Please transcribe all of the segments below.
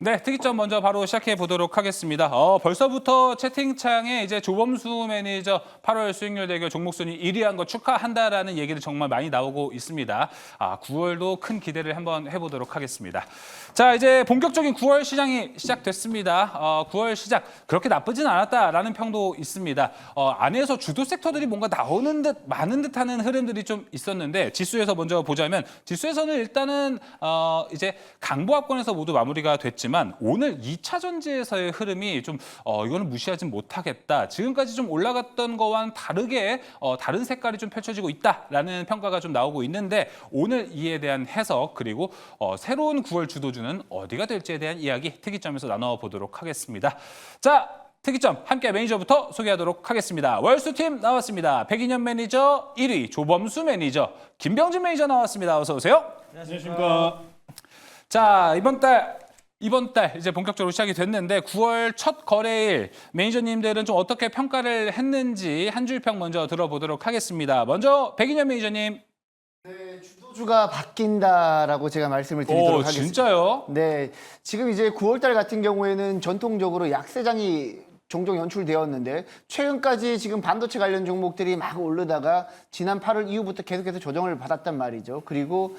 네, 특이점 먼저 바로 시작해 보도록 하겠습니다. 벌써부터 채팅창에 이제 조범수 매니저 8월 수익률 대결 종목 순위 1위한 거 축하한다라는 얘기를 정말 많이 나오고 있습니다. 9월도 큰 기대를 한번 해보도록 하겠습니다. 자, 이제 본격적인 9월 시장이 시작됐습니다. 9월 시작 그렇게 나쁘진 않았다라는 평도 있습니다. 안에서 주도 섹터들이 뭔가 나오는 듯 많은 듯하는 흐름들이 좀 있었는데 지수에서 먼저 보자면 지수에서는 일단은 이제 강보합권에서 모두 마무리가 됐지만 오늘 2차 전지에서의 흐름이 좀 이거는 무시하지 못하겠다. 지금까지 좀 올라갔던 거와는 다르게 다른 색깔이 좀 펼쳐지고 있다라는 평가가 좀 나오고 있는데 오늘 이에 대한 해석 그리고 새로운 9월 주도주는 어디가 될지에 대한 이야기 특이점에서 나눠보도록 하겠습니다. 자, 특이점 함께 매니저부터 소개하도록 하겠습니다. 월수팀 나왔습니다. 백인현 매니저 1위, 조범수 매니저, 김병진 매니저 나왔습니다. 어서 오세요. 안녕하십니까. 자, 이번 달 이제 본격적으로 시작이 됐는데 9월 첫 거래일 매니저님들은 좀 어떻게 평가를 했는지 한 줄 평 먼저 들어보도록 하겠습니다. 먼저 백인현 매니저님. 네, 주도주가 바뀐다라고 제가 말씀을 드리도록 하겠습니다. 진짜요? 네, 지금 이제 9월달 같은 경우에는 전통적으로 약세장이 종종 연출되었는데 최근까지 지금 반도체 관련 종목들이 막 오르다가 지난 8월 이후부터 계속해서 조정을 받았단 말이죠. 그리고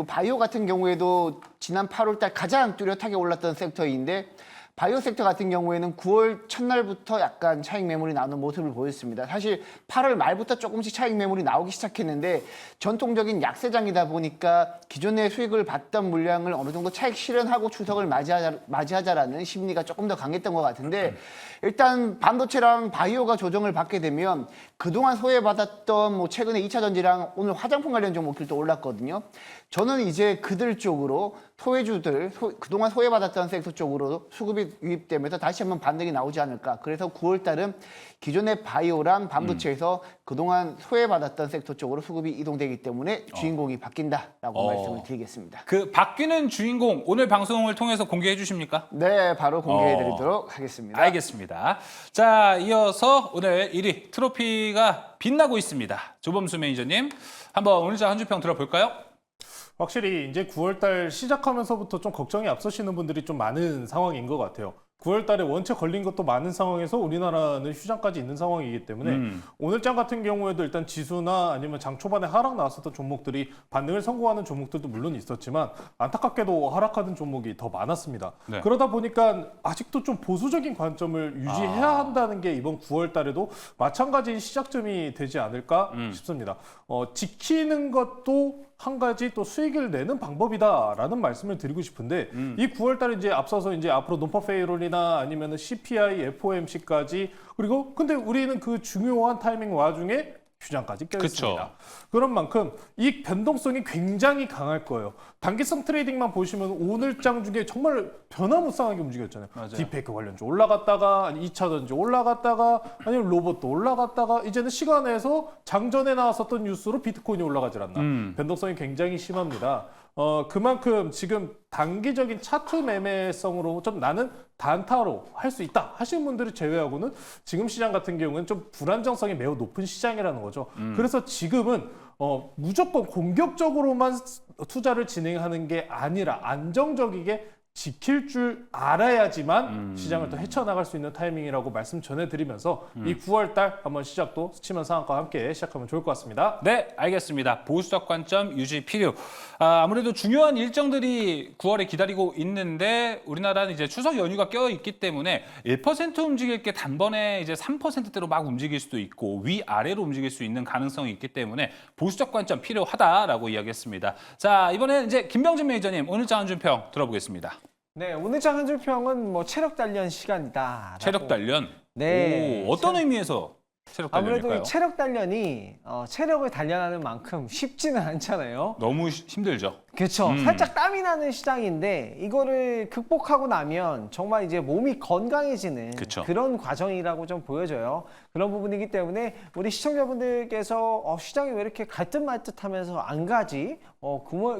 바이오 같은 경우에도 지난 8월 달 가장 뚜렷하게 올랐던 섹터인데 바이오 섹터 같은 경우에는 9월 첫날부터 약간 차익 매물이 나오는 모습을 보였습니다. 사실 8월 말부터 조금씩 차익 매물이 나오기 시작했는데 전통적인 약세장이다 보니까 기존의 수익을 봤던 물량을 어느 정도 차익 실현하고 추석을 맞이하자라는 심리가 조금 더 강했던 것 같은데 일단 반도체랑 바이오가 조정을 받게 되면 그동안 소외받았던 뭐 최근에 2차 전지랑 오늘 화장품 관련 종목들도 올랐거든요. 저는 이제 그들 쪽으로 소외주들, 그동안 소외받았던 섹터 쪽으로 수급이 유입되면서 다시 한번 반등이 나오지 않을까. 그래서 9월 달은 기존의 바이오랑 반도체에서 그동안 소외받았던 섹터 쪽으로 수급이 이동되기 때문에 주인공이 바뀐다라고 말씀을 드리겠습니다. 그 바뀌는 주인공 오늘 방송을 통해서 공개해 주십니까? 네, 바로 공개해드리도록 하겠습니다. 알겠습니다. 자, 이어서 오늘 1위 트로피가 빛나고 있습니다. 조범수 매니저님, 한번 오늘 한 줄 평 들어볼까요? 확실히 이제 9월달 시작하면서부터 좀 걱정이 앞서시는 분들이 좀 많은 상황인 것 같아요. 9월달에 원체 걸린 것도 많은 상황에서 우리나라는 휴장까지 있는 상황이기 때문에 오늘장 같은 경우에도 일단 지수나 아니면 장 초반에 하락 나왔었던 종목들이 반등을 성공하는 종목들도 물론 있었지만 안타깝게도 하락하는 종목이 더 많았습니다. 네. 그러다 보니까 아직도 좀 보수적인 관점을 유지해야 한다는 게 이번 9월달에도 마찬가지 시작점이 되지 않을까 싶습니다. 지키는 것도 한 가지 또 수익을 내는 방법이다라는 말씀을 드리고 싶은데 이 9월달에 이제 앞서서 이제 앞으로 논파 페이롤이나 아니면 CPI, FOMC까지 그리고 근데 우리는 그 중요한 타이밍 와중에 휴장까지 껴있습니다. 그런 만큼 이 변동성이 굉장히 강할 거예요. 단기성 트레이딩만 보시면 오늘장 중에 정말 변화무쌍하게 움직였잖아요. 맞아요. 딥페이크 관련주 올라갔다가 2차 전지 올라갔다가 아니면 로봇도 올라갔다가 이제는 시간에서 장전에 나왔었던 뉴스로 비트코인이 올라가질 않나. 변동성이 굉장히 심합니다. 그만큼 지금 단기적인 차트 매매성으로 좀 나는 단타로 할 수 있다 하시는 분들을 제외하고는 지금 시장 같은 경우는 좀 불안정성이 매우 높은 시장이라는 거죠. 그래서 지금은 무조건 공격적으로만 투자를 진행하는 게 아니라 안정적이게 지킬 줄 알아야지만 시장을 또 헤쳐나갈 수 있는 타이밍이라고 말씀 전해드리면서 이 9월달 한번 시작도 스치면 상황과 함께 시작하면 좋을 것 같습니다. 네, 알겠습니다. 보수적 관점 유지 필요. 아무래도 중요한 일정들이 9월에 기다리고 있는데 우리나라는 이제 추석 연휴가 껴 있기 때문에 1% 움직일 게 단번에 이제 3%대로 막 움직일 수도 있고 위아래로 움직일 수 있는 가능성이 있기 때문에 보수적 관점 필요하다라고 이야기했습니다. 자, 이번에는 이제 김병진 매니저님 오늘장 한 줄 평 들어보겠습니다. 네, 오늘장 한 줄 평은 뭐 체력 단련 시간이다. 체력 단련? 네. 오, 어떤 의미에서 체력 단련일까요? 아무래도 이 체력 단련이 체력을 단련하는 만큼 쉽지는 않잖아요. 너무 힘들죠. 그렇죠. 살짝 땀이 나는 시장인데 이거를 극복하고 나면 정말 이제 몸이 건강해지는 그쵸. 그런 과정이라고 좀 보여져요. 그런 부분이기 때문에 우리 시청자분들께서 시장이 왜 이렇게 갈듯 말듯하면서 안 가지?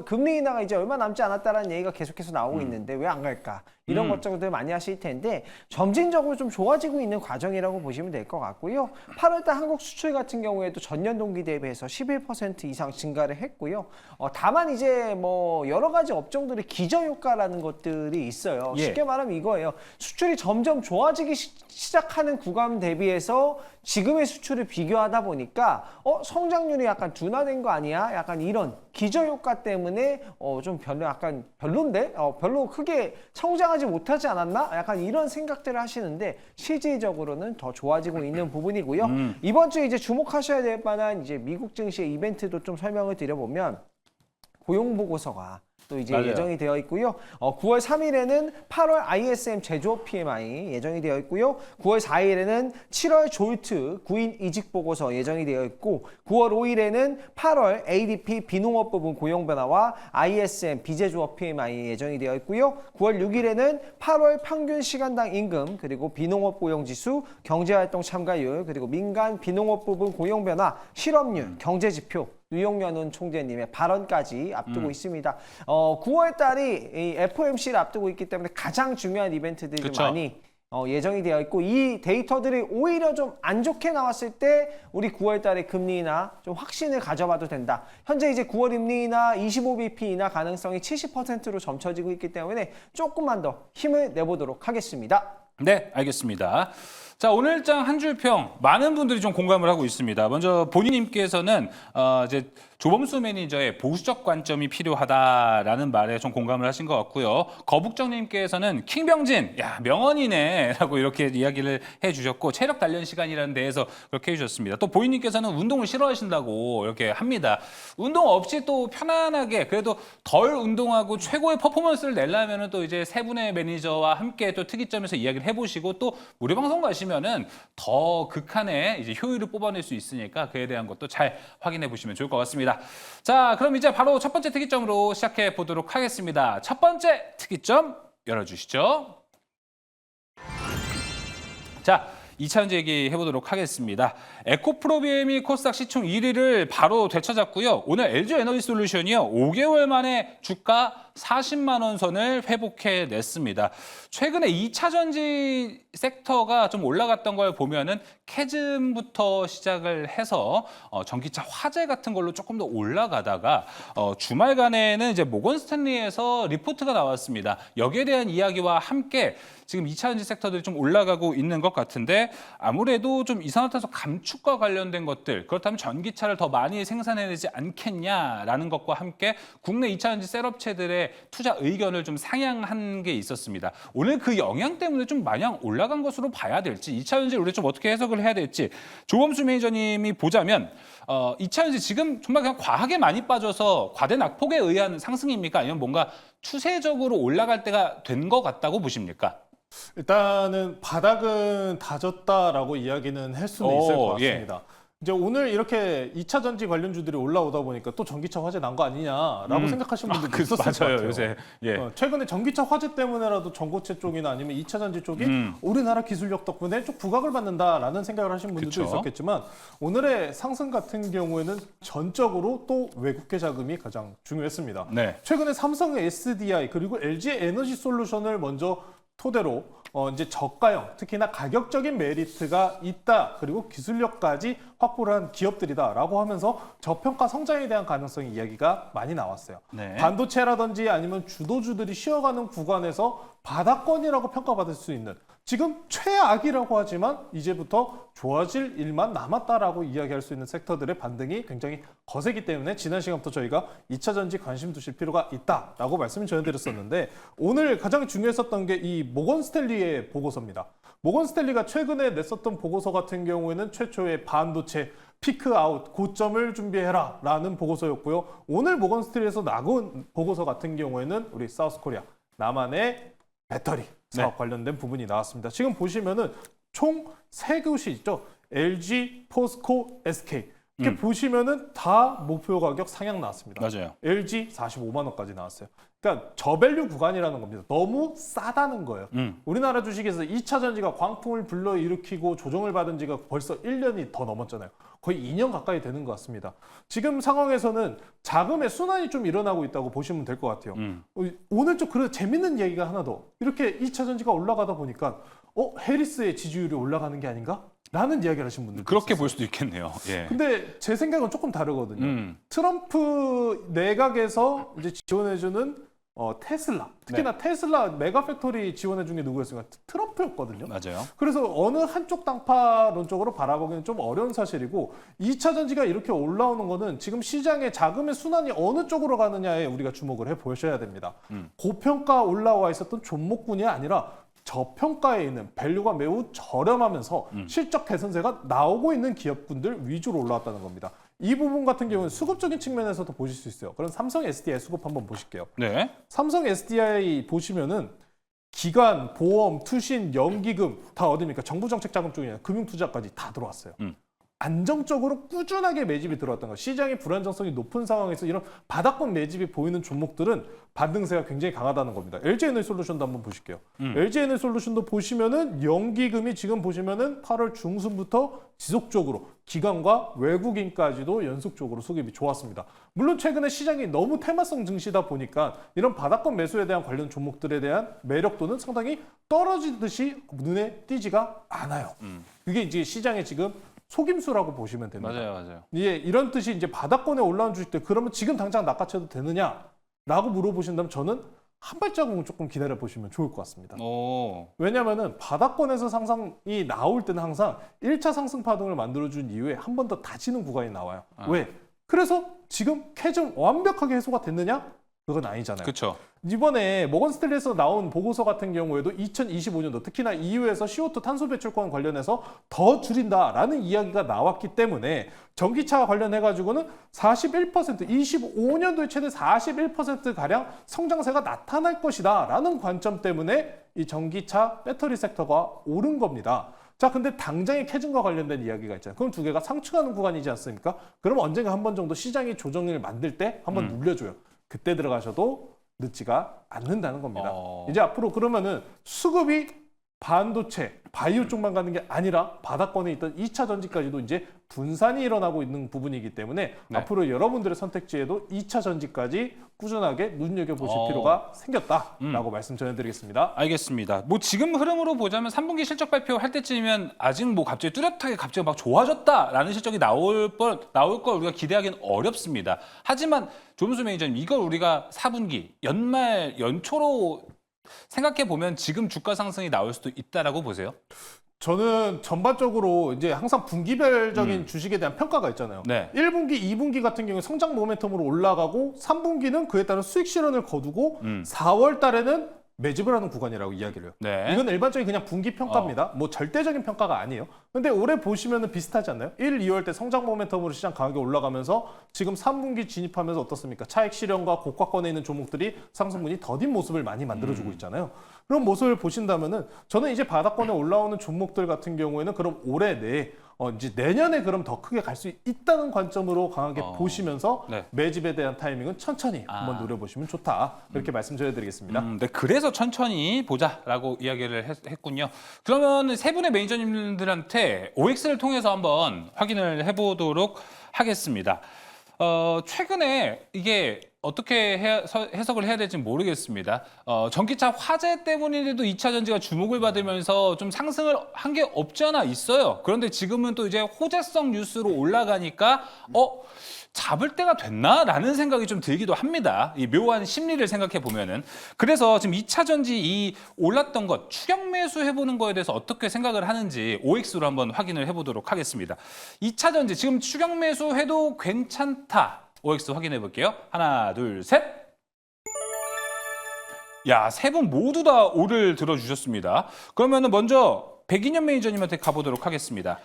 금리 인하가 이제 얼마 남지 않았다라는 얘기가 계속해서 나오고 있는데 왜 안 갈까? 이런 걱정들 많이 하실 텐데 점진적으로 좀 좋아지고 있는 과정이라고 보시면 될 것 같고요. 8월달 한국 수출 같은 경우에도 전년 동기 대비해서 11% 이상 증가를 했고요. 다만 이제 뭐 여러 가지 업종들의 기저효과라는 것들이 있어요. 예. 쉽게 말하면 이거예요. 수출이 점점 좋아지기 시작하는 구간 대비해서 지금의 수출을 비교하다 보니까 성장률이 약간 둔화된 거 아니야? 약간 이런 기저효과 때문에 좀 별론데? 별로 크게 성장하지 못하지 않았나? 약간 이런 생각들을 하시는데 실질적으로는 더 좋아지고 있는 부분이고요. 이번 주에 이제 주목하셔야 될 만한 이제 미국 증시의 이벤트도 좀 설명을 드려보면 고용 보고서가 또 이제 맞아요. 예정이 되어 있고요. 9월 3일에는 8월 ISM 제조업 PMI 예정이 되어 있고요. 9월 4일에는 7월 졸트 구인 이직 보고서 예정이 되어 있고 9월 5일에는 8월 ADP 비농업 부분 고용 변화와 ISM 비제조업 PMI 예정이 되어 있고요. 9월 6일에는 8월 평균 시간당 임금 그리고 비농업 고용 지수, 경제활동 참가율 그리고 민간 비농업 부분 고용 변화, 실업률, 경제 지표 유용연훈 총재님의 발언까지 앞두고 있습니다. 9월 달이 이 FOMC를 앞두고 있기 때문에 가장 중요한 이벤트들이 좀 그쵸. 많이 예정이 되어 있고 이 데이터들이 오히려 좀 안 좋게 나왔을 때 우리 9월 달에 금리 인하 좀 확신을 가져봐도 된다. 현재 이제 9월 금리 인하 25bp 인하 가능성이 70%로 점쳐지고 있기 때문에 조금만 더 힘을 내보도록 하겠습니다. 네, 알겠습니다. 자, 오늘장 한 줄평 많은 분들이 좀 공감을 하고 있습니다. 먼저 본인님께서는 이제 조범수 매니저의 보수적 관점이 필요하다라는 말에 좀 공감을 하신 것 같고요. 거북정님께서는 킹병진, 야 명언이네라고 이렇게 이야기를 해주셨고 체력 단련 시간이라는 데에서 그렇게 해주셨습니다. 또 보이님께서는 운동을 싫어하신다고 이렇게 합니다. 운동 없이 또 편안하게 그래도 덜 운동하고 최고의 퍼포먼스를 내려면은 또 이제 세 분의 매니저와 함께 또 특이점에서 이야기를 해보시고 또 무료 방송 가시면은 더 극한의 이제 효율을 뽑아낼 수 있으니까 그에 대한 것도 잘 확인해 보시면 좋을 것 같습니다. 자, 그럼 이제 바로 첫 번째 특이점으로 시작해 보도록 하겠습니다. 첫 번째 특이점 열어주시죠. 자, 2차전지 얘기해 보도록 하겠습니다. 에코프로비엠이 코스닥 시총 1위를 바로 되찾았고요. 오늘 LG에너지솔루션이요 5개월 만에 주가 40만 원 선을 회복해냈습니다. 최근에 2차전지 섹터가 좀 올라갔던 걸 보면은 캐즘부터 시작을 해서 전기차 화재 같은 걸로 조금 더 올라가다가 주말간에는 이제 모건 스탠리에서 리포트가 나왔습니다. 여기에 대한 이야기와 함께 지금 2차전지 섹터들이 좀 올라가고 있는 것 같은데 아무래도 좀 이산화탄소 감축과 관련된 것들 그렇다면 전기차를 더 많이 생산해내지 않겠냐라는 것과 함께 국내 2차전지 셋업체들의 투자 의견을 좀 상향한 게 있었습니다. 오늘 그 영향 때문에 좀 마냥 올라간 것으로 봐야 될지 2차전지를 우리 좀 어떻게 해석을 해야 될지 조범수 매니저님이 보자면 2차전지 지금 정말 그냥 과하게 많이 빠져서 과대 낙폭에 의한 상승입니까? 아니면 뭔가 추세적으로 올라갈 때가 된 것 같다고 보십니까? 일단은 바닥은 다졌다라고 이야기는 할 수는 있을 것 예. 같습니다. 이제 오늘 이렇게 2차 전지 관련주들이 올라오다 보니까 또 전기차 화재 난 거 아니냐라고 생각하시는 분들도 있었을 것 맞아요, 같아요. 요새. 예. 최근에 전기차 화재 때문에라도 전고체 쪽이나 아니면 2차 전지 쪽이 우리나라 기술력 덕분에 좀 부각을 받는다라는 생각을 하신 분들도 그쵸. 있었겠지만 오늘의 상승 같은 경우에는 전적으로 또 외국계 자금이 가장 중요했습니다. 네. 최근에 삼성의 SDI 그리고 LG 에너지 솔루션을 먼저 토대로 이제 저가형, 특히나 가격적인 메리트가 있다. 그리고 기술력까지 확보를 한 기업들이다라고 하면서 저평가 성장에 대한 가능성의 이야기가 많이 나왔어요. 네. 반도체라든지 아니면 주도주들이 쉬어가는 구간에서 바닥권이라고 평가받을 수 있는 지금 최악이라고 하지만 이제부터 좋아질 일만 남았다라고 이야기할 수 있는 섹터들의 반등이 굉장히 거세기 때문에 지난 시간부터 저희가 2차 전지 관심 두실 필요가 있다라고 말씀을 전해드렸었는데 오늘 가장 중요했었던 게 이 모건 스탠리의 보고서입니다. 모건 스탠리가 최근에 냈었던 보고서 같은 경우에는 최초의 반도체 피크 아웃 고점을 준비해라 라는 보고서였고요. 오늘 모건 스탠리에서 나온 보고서 같은 경우에는 우리 사우스코리아 남한의 배터리 사업 관련된 부분이 나왔습니다. 지금 보시면은 총 3곳이 있죠. LG, 포스코, SK. 이렇게 보시면은 다 목표 가격 상향 나왔습니다. 맞아요. LG 45만 원까지 나왔어요. 그러니까 저밸류 구간이라는 겁니다. 너무 싸다는 거예요. 우리나라 주식에서 2차 전지가 광풍을 불러일으키고 조정을 받은 지가 벌써 1년이 더 넘었잖아요. 거의 2년 가까이 되는 것 같습니다. 지금 상황에서는 자금의 순환이 좀 일어나고 있다고 보시면 될 것 같아요. 오늘 좀 그런 재밌는 얘기가 하나 더. 이렇게 2차 전지가 올라가다 보니까 해리스의 지지율이 올라가는 게 아닌가? 라는 이야기를 하신 분들 그렇게 볼 수도 있겠네요. 예. 근데 제 생각은 조금 다르거든요. 트럼프 내각에서 이제 지원해주는 테슬라, 특히나 테슬라 메가팩토리 지원해준 게 누구였습니까? 트럼프였거든요. 맞아요. 그래서 어느 한쪽 당파론적으로 바라보기는 좀 어려운 사실이고 2차 전지가 이렇게 올라오는 거는 지금 시장의 자금의 순환이 어느 쪽으로 가느냐에 우리가 주목을 해 보셔야 됩니다. 고평가 올라와 있었던 종목군이 아니라 저평가에 있는 밸류가 매우 저렴하면서 실적 개선세가 나오고 있는 기업군들 위주로 올라왔다는 겁니다. 이 부분 같은 경우는 수급적인 측면에서도 보실 수 있어요. 그럼 삼성 SDI 수급 한번 보실게요. 네. 삼성 SDI 보시면은 기관, 보험, 투신, 연기금 다 어디입니까? 정부정책자금 쪽이나 금융투자까지 다 들어왔어요. 안정적으로 꾸준하게 매집이 들어왔던 거. 시장의 불안정성이 높은 상황에서 이런 바닥권 매집이 보이는 종목들은 반등세가 굉장히 강하다는 겁니다. LG에너지솔루션도 한번 보실게요. LG에너지솔루션도 보시면은 연기금이 지금 보시면은 8월 중순부터 지속적으로 기관과 외국인까지도 연속적으로 수급이 좋았습니다. 물론 최근에 시장이 너무 테마성 증시다 보니까 이런 바닥권 매수에 대한 관련 종목들에 대한 매력도는 상당히 떨어지듯이 눈에 띄지가 않아요. 그게 이제 시장의 지금 속임수라고 보시면 됩니다. 맞아요. 예, 이런 뜻이 이제 바닥권에 올라온 주식들 그러면 지금 당장 낚아채도 되느냐라고 물어보신다면 저는 한 발자국은 조금 기다려 보시면 좋을 것 같습니다. 왜냐하면은 바닥권에서 상승이 나올 때는 항상 1차 상승 파동을 만들어준 이후에 한 번 더 다지는 구간이 나와요. 왜? 그래서 지금 캐좀 완벽하게 해소가 됐느냐? 그건 아니잖아요. 그렇죠. 이번에 모건스탠리에서 나온 보고서 같은 경우에도 2025년도 특히나 EU에서 CO2 탄소 배출권 관련해서 더 줄인다라는 이야기가 나왔기 때문에 전기차 관련해가지고는 41%, 25년도에 최대 41%가량 성장세가 나타날 것이다라는 관점 때문에 이 전기차 배터리 섹터가 오른 겁니다. 자, 근데 당장의 캐즘과 관련된 이야기가 있잖아요. 그럼 두 개가 상충하는 구간이지 않습니까? 그럼 언젠가 한 번 정도 시장이 조정을 만들 때 한번 눌려줘요. 그때 들어가셔도 늦지가 않는다는 겁니다. 이제 앞으로 그러면은 수급이 반도체, 바이오 쪽만 가는 게 아니라 바닥권에 있던 2차 전지까지도 이제 분산이 일어나고 있는 부분이기 때문에 앞으로 여러분들의 선택지에도 2차 전지까지 꾸준하게 눈여겨보실 필요가 생겼다라고 말씀 전해드리겠습니다. 알겠습니다. 뭐 지금 흐름으로 보자면 3분기 실적 발표할 때쯤이면 아직 뭐 갑자기 뚜렷하게 갑자기 막 좋아졌다라는 실적이 나올 걸 우리가 기대하기는 어렵습니다. 하지만 조문수 매니저님, 이걸 우리가 4분기 연초로 생각해 보면 지금 주가 상승이 나올 수도 있다라고 보세요? 저는 전반적으로 이제 항상 분기별적인 주식에 대한 평가가 있잖아요. 네. 1분기, 2분기 같은 경우에 성장 모멘텀으로 올라가고 3분기는 그에 따른 수익 실현을 거두고 4월 달에는 매집을 하는 구간이라고 이야기를 해요. 네. 이건 일반적인 그냥 분기 평가입니다. 뭐 절대적인 평가가 아니에요. 근데 올해 보시면은 비슷하지 않나요? 1, 2월 때 성장 모멘텀으로 시장 강하게 올라가면서 지금 3분기 진입하면서 어떻습니까? 차익 실현과 고가권에 있는 종목들이 상승분이 더딘 모습을 많이 만들어주고 있잖아요. 그런 모습을 보신다면은 저는 이제 바닥권에 올라오는 종목들 같은 경우에는 그럼 올해 내에 이제 내년에 그럼 더 크게 갈 수 있다는 관점으로 강하게 보시면서 네. 매집에 대한 타이밍은 천천히 한번 노려보시면 좋다. 이렇게 말씀드려드리겠습니다. 네, 그래서 천천히 보자라고 이야기를 했군요. 그러면 세 분의 매니저님들한테 OX를 통해서 한번 확인을 해보도록 하겠습니다. 최근에 이게 어떻게 해석을 해야 될지 모르겠습니다. 전기차 화재 때문인데도 2차 전지가 주목을 받으면서 좀 상승을 한 게 없지 않아 있어요. 그런데 지금은 또 이제 호재성 뉴스로 올라가니까 잡을 때가 됐나라는 생각이 좀 들기도 합니다. 이 묘한 심리를 생각해 보면은. 그래서 지금 2차 전지 이 올랐던 것 추격 매수 해보는 거에 대해서 어떻게 생각을 하는지 OX로 한번 확인을 해보도록 하겠습니다. 2차 전지 지금 추격 매수 해도 괜찮다. OX 확인해 볼게요. 하나, 둘, 셋. 야, 세 분 모두 다 오를 들어주셨습니다. 그러면은 먼저 백인현 매니저님한테 가보도록 하겠습니다.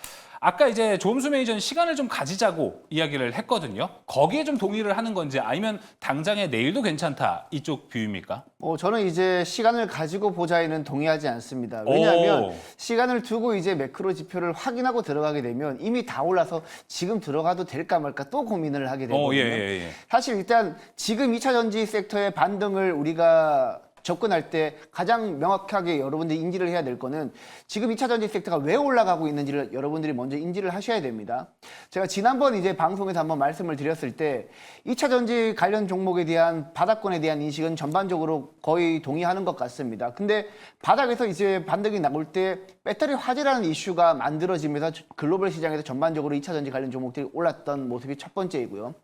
아까 이제 조범수 매니저는 시간을 좀 가지자고 이야기를 했거든요. 거기에 좀 동의를 하는 건지 아니면 당장에 내일도 괜찮다 이쪽 뷰입니까? 저는 이제 시간을 가지고 보자에는 동의하지 않습니다. 왜냐하면 오. 시간을 두고 이제 매크로 지표를 확인하고 들어가게 되면 이미 다 올라서 지금 들어가도 될까 말까 또 고민을 하게 되거든요. 예. 사실 일단 지금 2차 전지 섹터의 반등을 우리가 접근할 때 가장 명확하게 여러분들이 인지를 해야 될 거는 지금 2차 전지 섹터가 왜 올라가고 있는지를 여러분들이 먼저 인지를 하셔야 됩니다. 제가 지난번 이제 방송에서 한번 말씀을 드렸을 때 2차 전지 관련 종목에 대한 바닥권에 대한 인식은 전반적으로 거의 동의하는 것 같습니다. 근데 바닥에서 이제 반등이 나올 때 배터리 화재라는 이슈가 만들어지면서 글로벌 시장에서 전반적으로 2차 전지 관련 종목들이 올랐던 모습이 첫 번째이고요.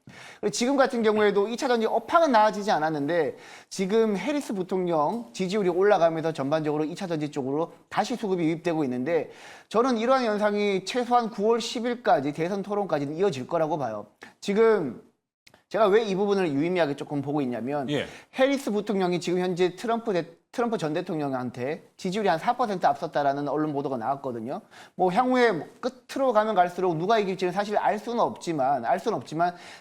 그리고 지금 같은 경우에도 2차 전지 업황은 나아지지 않았는데 지금 해리스 부통령 지지율이 올라가면서 전반적으로 2차 전지 쪽으로 다시 수급이 유입되고 있는데 저는 이러한 현상이 최소한 9월 10일까지 대선 토론까지는 이어질 거라고 봐요. 지금 제가 왜 이 부분을 유의미하게 조금 보고 있냐면 예. 해리스 부통령이 지금 현재 트럼프 전 대통령한테 지지율이 한 4% 앞섰다라는 언론 보도가 나왔거든요. 뭐 향후에 끝으로 가면 갈수록 누가 이길지는 사실 알 수는 없지만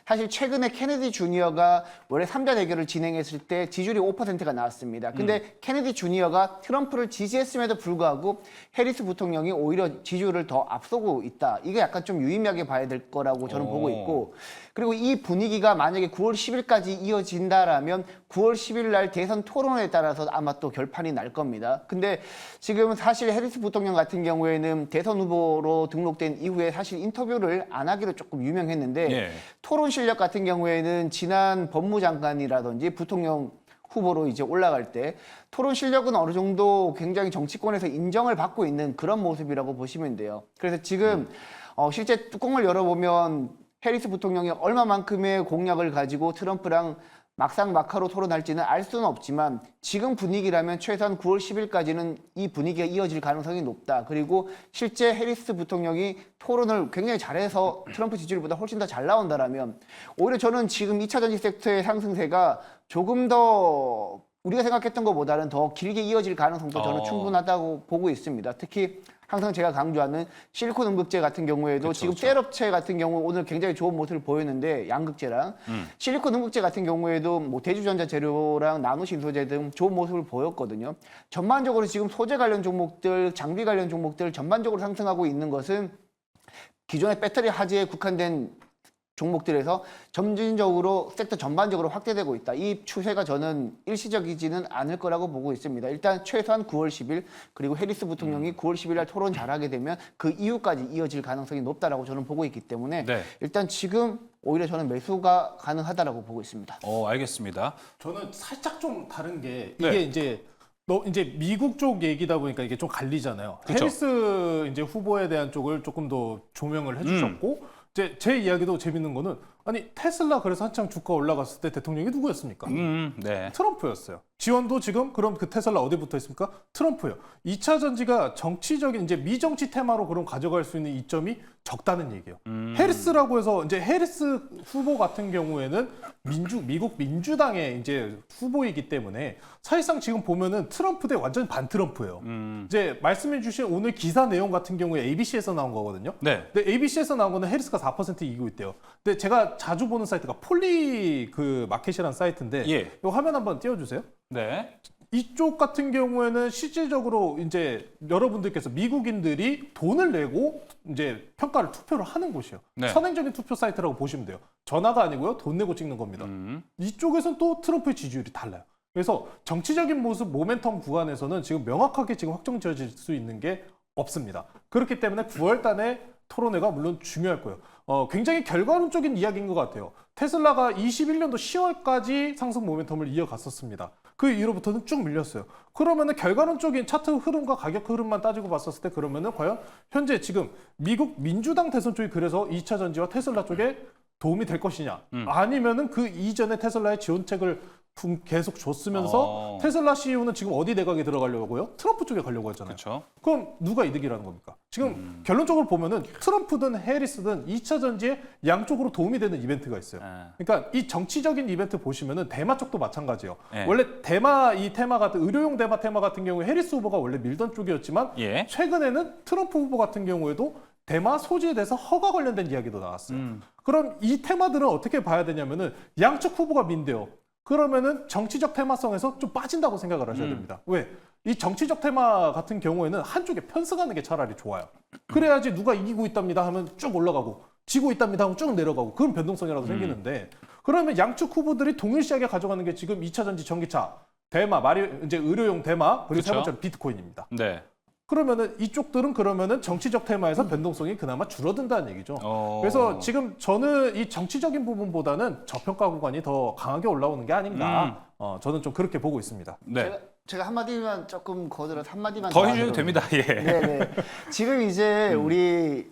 사실 최근에 케네디 주니어가 원래 3자 대결을 진행했을 때 지지율이 5%가 나왔습니다. 근데 케네디 주니어가 트럼프를 지지했음에도 불구하고 해리스 부통령이 오히려 지지율을 더 앞서고 있다. 이게 약간 좀 유의미하게 봐야 될 거라고 저는 보고 있고 그리고 이 분위기가 만약에 9월 10일까지 이어진다라면 9월 10일 날 대선 토론에 따라서 아마 또 결판이 날 겁니다. 근데 지금 사실 해리스 부통령 같은 경우에는 대선 후보로 등록된 이후에 사실 인터뷰를 안 하기로 조금 유명했는데 예. 토론 실력 같은 경우에는 지난 법무장관이라든지 부통령 후보로 이제 올라갈 때 토론 실력은 어느 정도 굉장히 정치권에서 인정을 받고 있는 그런 모습이라고 보시면 돼요. 그래서 지금 실제 뚜껑을 열어보면 해리스 부통령이 얼마만큼의 공약을 가지고 트럼프랑 막상 막하로 토론할지는 알 수는 없지만 지금 분위기라면 최소한 9월 10일까지는 이 분위기가 이어질 가능성이 높다. 그리고 실제 해리스 부통령이 토론을 굉장히 잘해서 트럼프 지지율보다 훨씬 더 잘 나온다라면 오히려 저는 지금 2차 전지 섹터의 상승세가 조금 더 우리가 생각했던 것보다는 더 길게 이어질 가능성도 저는 충분하다고 보고 있습니다. 특히 항상 제가 강조하는 실리콘 음극재 같은 경우에도 지금 셀업체 같은 경우 오늘 굉장히 좋은 모습을 보였는데 양극재랑 실리콘 음극재 같은 경우에도 뭐 대주전자 재료랑 나노 신소재 등 좋은 모습을 보였거든요. 전반적으로 지금 소재 관련 종목들, 장비 관련 종목들 전반적으로 상승하고 있는 것은 기존의 배터리 화재에 국한된 종목들에서 점진적으로 섹터 전반적으로 확대되고 있다. 이 추세가 저는 일시적이지는 않을 거라고 보고 있습니다. 일단 최소한 9월 10일 그리고 해리스 부통령이 9월 10일 날 토론 잘하게 되면 그 이후까지 이어질 가능성이 높다라고 저는 보고 있기 때문에 네. 일단 지금 오히려 저는 매수가 가능하다라고 보고 있습니다. 알겠습니다. 저는 살짝 좀 다른 게 네. 이게 이제 미국 쪽 얘기다 보니까 이게 좀 갈리잖아요. 그쵸. 해리스 이제 후보에 대한 쪽을 조금 더 조명을 해주셨고 제 이야기도 재밌는 거는 아니 테슬라 그래서 한창 주가 올라갔을 때 대통령이 누구였습니까? 네. 트럼프였어요. 지원도 지금 그럼 그 테슬라 어디 붙어 있습니까? 트럼프요. 2차 전지가 정치적인 이제 미정치 테마로 그럼 가져갈 수 있는 이점이 적다는 얘기예요. 해리스라고 해서 이제 해리스 후보 같은 경우에는 미국 민주당의 이제 후보이기 때문에 사실상 지금 보면은 트럼프 대 완전 반 트럼프예요. 이제 말씀해주신 오늘 기사 내용 같은 경우에 ABC에서 나온 거거든요. 네. 근데 ABC에서 나온 거는 해리스가 4% 이기고 있대요. 근데 제가 자주 보는 사이트가 폴리 그 마켓이라는 사이트인데 예. 이거 화면 한번 띄워주세요. 네. 이쪽 같은 경우에는 실질적으로 이제 여러분들께서 미국인들이 돈을 내고 이제 평가를 투표를 하는 곳이에요. 네. 선행적인 투표 사이트라고 보시면 돼요. 전화가 아니고요. 돈 내고 찍는 겁니다. 이쪽에서는 또 트럼프의 지지율이 달라요. 그래서 정치적인 모습 모멘텀 구간에서는 지금 명확하게 지금 확정 지어질 수 있는 게 없습니다. 그렇기 때문에 9월 달에 토론회가 물론 중요할 거예요. 굉장히 결과론적인 이야기인 것 같아요. 테슬라가 21년도 10월까지 상승 모멘텀을 이어갔었습니다. 그 이후로부터는 쭉 밀렸어요. 그러면은 결과론적인 차트 흐름과 가격 흐름만 따지고 봤었을 때 그러면은 과연 현재 지금 미국 민주당 대선 쪽이 그래서 2차 전지와 테슬라 쪽에 도움이 될 것이냐 아니면은 그 이전에 테슬라의 지원책을 계속 줬으면서 테슬라 CEO는 지금 어디 내각에 들어가려고요? 트럼프 쪽에 가려고 했잖아요. 그렇죠. 그럼 누가 이득이라는 겁니까? 지금 결론적으로 보면은 트럼프든 해리스든 2차 전지에 양쪽으로 도움이 되는 이벤트가 있어요. 그러니까 이 정치적인 이벤트 보시면은 대마 쪽도 마찬가지예요. 네. 원래 대마 이 테마 같은 의료용 대마 테마 같은 경우에 해리스 후보가 원래 밀던 쪽이었지만 예. 최근에는 트럼프 후보 같은 경우에도 대마 소지에 대해서 허가 관련된 이야기도 나왔어요. 그럼 이 테마들은 어떻게 봐야 되냐면은 양측 후보가 민대요. 그러면은 정치적 테마성에서 좀 빠진다고 생각을 하셔야 됩니다. 왜? 이 정치적 테마 같은 경우에는 한쪽에 편승하는 게 차라리 좋아요. 그래야지 누가 이기고 있답니다 하면 쭉 올라가고 지고 있답니다 하면 쭉 내려가고 그런 변동성이라도 생기는데 그러면 양측 후보들이 동일시하게 가져가는 게 지금 2차 전지 전기차, 대마, 이제 의료용 대마 그리고 세 그쵸? 번째로 비트코인입니다. 네. 그러면은 이쪽들은 그러면은 정치적 테마에서 변동성이 그나마 줄어든다는 얘기죠. 그래서 지금 저는 이 정치적인 부분보다는 저평가 구간이 더 강하게 올라오는 게 아닌가. 저는 좀 그렇게 보고 있습니다. 네. 제가 한마디만 조금 거들어서 한마디만 더 더 해주셔도 하도록 됩니다. 예. 네네. 지금 이제 우리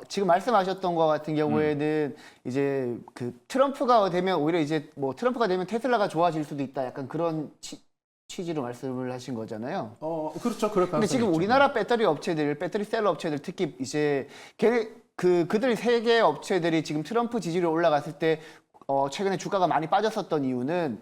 지금 말씀하셨던 것 같은 경우에는 이제 그 트럼프가 되면 오히려 이제 뭐 트럼프가 되면 테슬라가 좋아질 수도 있다. 약간 그런 취지로 말씀을 하신 거잖아요. 그렇죠. 그럴 근데 가능성이 지금 있죠. 우리나라 배터리 업체들, 배터리 셀 업체들 특히 이제 그들 세 개 업체들이 지금 트럼프 지지율이 올라갔을 때 최근에 주가가 많이 빠졌었던 이유는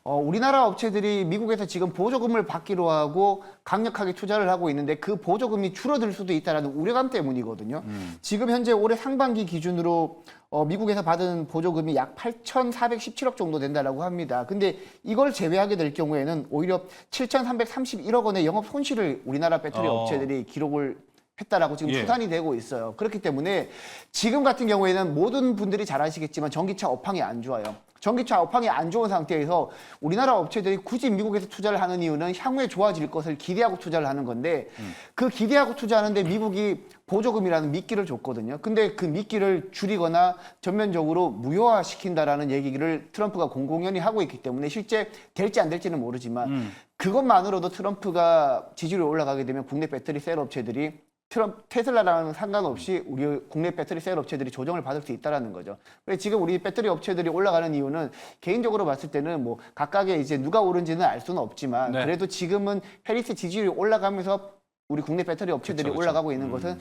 우리나라 업체들이 미국에서 지금 보조금을 받기로 하고 강력하게 투자를 하고 있는데 그 보조금이 줄어들 수도 있다는 우려감 때문이거든요. 지금 현재 올해 상반기 기준으로 미국에서 받은 보조금이 약 8,417억 정도 된다라고 합니다. 근데 이걸 제외하게 될 경우에는 오히려 7,331억 원의 영업 손실을 우리나라 배터리 업체들이 기록을 했다라고 지금 추산이 되고 있어요. 그렇기 때문에 지금 같은 경우에는 모든 분들이 잘 아시겠지만 전기차 업황이 안 좋아요. 전기차 업황이 안 좋은 상태에서 우리나라 업체들이 굳이 미국에서 투자를 하는 이유는 향후에 좋아질 것을 기대하고 투자를 하는 건데 그 기대하고 투자하는데 미국이 보조금이라는 미끼를 줬거든요. 근데 그 미끼를 줄이거나 전면적으로 무효화시킨다라는 얘기를 트럼프가 공공연히 하고 있기 때문에 실제 될지 안 될지는 모르지만 그것만으로도 트럼프가 지지율이 올라가게 되면 국내 배터리 셀 업체들이 테슬라랑 상관없이 우리 국내 배터리 셀 업체들이 조정을 받을 수 있다는 거죠. 그래서 지금 우리 배터리 업체들이 올라가는 이유는 개인적으로 봤을 때는 뭐 각각의 이제 누가 오른지는 알 수는 없지만 그래도 지금은 해리스 지지율이 올라가면서 우리 국내 배터리 업체들이 올라가고 있는 것은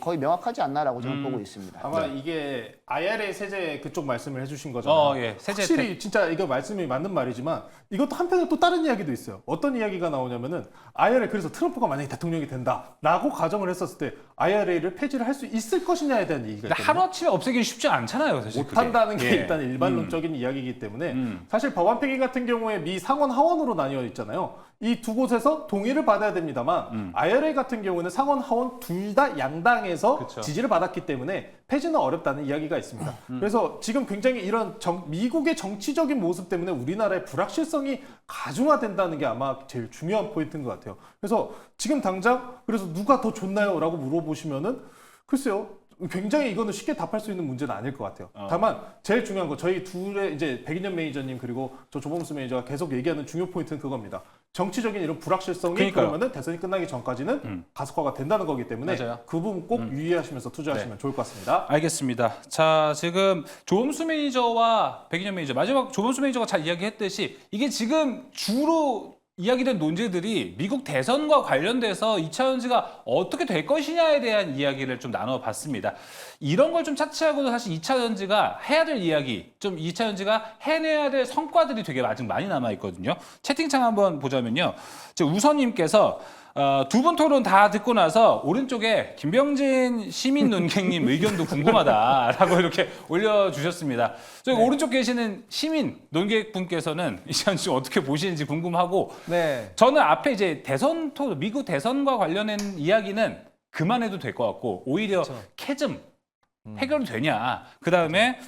거의 명확하지 않나라고 저는 보고 있습니다. 아마 이게 IRA 세제 그쪽 말씀을 해주신 거잖아요. 예. 세제 확실히 진짜 이거 말씀이 맞는 말이지만 이것도 한편에 또 다른 이야기도 있어요. 어떤 이야기가 나오냐면은 IRA 그래서 트럼프가 만약에 대통령이 된다라고 가정을 했었을 때 IRA를 폐지를 할 수 있을 것이냐에 대한 얘기가 근데 있거든요. 하루아침에 없애기는 쉽지 않잖아요. 사실 못한다는 게 그게. 일단 일반론적인 이야기이기 때문에 사실 법안 폐기 같은 경우에 미 상원 하원으로 나뉘어 있잖아요. 이 두 곳에서 동의를 받아야 됩니다만 IRA 같은 경우는 상원 하원 둘 다 양당에서 그쵸. 지지를 받았기 때문에 폐지는 어렵다는 이야기가 있습니다. 그래서 지금 굉장히 이런 미국의 정치적인 모습 때문에 우리나라의 불확실성이 가중화된다는 게 아마 제일 중요한 포인트인 것 같아요. 그래서 지금 당장 그래서 누가 더 좋나요? 라고 물어보시면은 글쎄요. 굉장히 이거는 쉽게 답할 수 있는 문제는 아닐 것 같아요. 다만 제일 중요한 거 저희 둘의 이제 백인현 매니저님 그리고 저 조범수 매니저가 계속 얘기하는 중요 포인트는 그겁니다. 정치적인 이런 불확실성이 그러니까요. 그러면은 대선이 끝나기 전까지는 가속화가 된다는 거기 때문에 맞아요. 그 부분 꼭 유의하시면서 투자하시면 좋을 것 같습니다. 알겠습니다. 자, 지금 조범수 매니저와 백인현 매니저 마지막 조범수 매니저가 잘 이야기했듯이 이게 지금 주로 이야기된 논제들이 미국 대선과 관련돼서 2차 전지가 어떻게 될 것이냐에 대한 이야기를 좀 나눠봤습니다. 이런 걸 좀 차치하고도 사실 2차 전지가 해야 될 이야기, 좀 2차 전지가 해내야 될 성과들이 되게 아직 많이 남아있거든요. 채팅창 한번 보자면요. 우선님께서 두 분 토론 다 듣고 나서 오른쪽에 김병진 시민 논객님 의견도 궁금하다라고 이렇게 올려주셨습니다. 저희 오른쪽 계시는 시민 논객분께서는 이 시간 좀 어떻게 보시는지 궁금하고 네. 저는 앞에 이제 대선 토론, 미국 대선과 관련된 이야기는 그만해도 될 것 같고 오히려 캐즘 해결이 되냐. 그다음에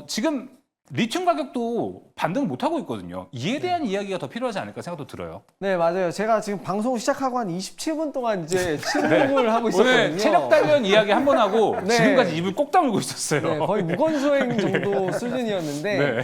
지금 리튬 가격도 반등 못하고 있거든요. 이에 대한 이야기가 더 필요하지 않을까 생각도 들어요. 네, 맞아요. 제가 지금 방송 시작하고 한 27분 동안 이제 침묵을 하고 있었거든요. 오늘 체력 단련 이야기 한 번 하고 네. 지금까지 입을 꼭 다물고 있었어요. 네, 거의 무건수행 정도 수준이었는데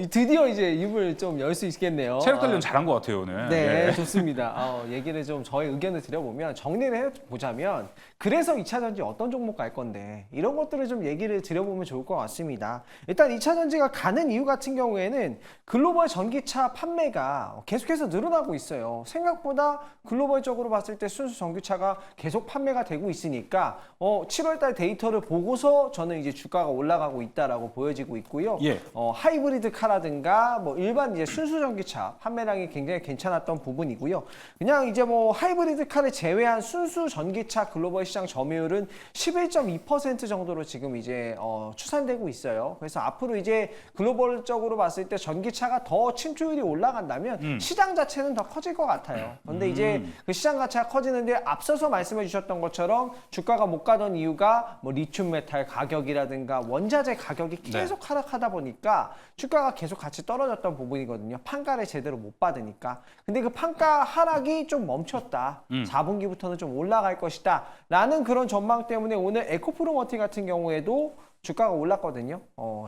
드디어 이제 입을 좀 열 수 있겠네요. 체력 단련 잘한 것 같아요 오늘. 네, 좋습니다. 얘기를 좀 저의 의견을 드려보면 정리를 해보자면 그래서 2차 전지 어떤 종목 갈 건데 이런 것들을 좀 얘기를 드려보면 좋을 것 같습니다. 일단 2차 2차전지가 가는 이유 같은 경우에는 글로벌 전기차 판매가 계속해서 늘어나고 있어요. 생각보다 글로벌적으로 봤을 때 순수 전기차가 계속 판매가 되고 있으니까 7월달 데이터를 보고서 저는 이제 주가가 올라가고 있다라고 보여지고 있고요. 예. 하이브리드 카라든가 뭐 일반 이제 순수 전기차 판매량이 굉장히 괜찮았던 부분이고요. 그냥 이제 뭐 하이브리드 카를 제외한 순수 전기차 글로벌 시장 점유율은 11.2% 정도로 지금 이제 추산되고 있어요. 그래서 앞으로 이제 글로벌적으로 봤을 때 전기차가 더 침투율이 올라간다면 시장 자체는 더 커질 것 같아요. 그런데 이제 그 시장 자체가 커지는데 앞서서 말씀해 주셨던 것처럼 주가가 못 가던 이유가 뭐 리튬 메탈 가격이라든가 원자재 가격이 계속 하락하다 보니까 주가가 계속 같이 떨어졌던 부분이거든요. 판가를 제대로 못 받으니까. 근데 그 판가 하락이 좀 멈췄다. 4분기부터는 좀 올라갈 것이다. 라는 그런 전망 때문에 오늘 에코프로머티 같은 경우에도 주가가 올랐거든요.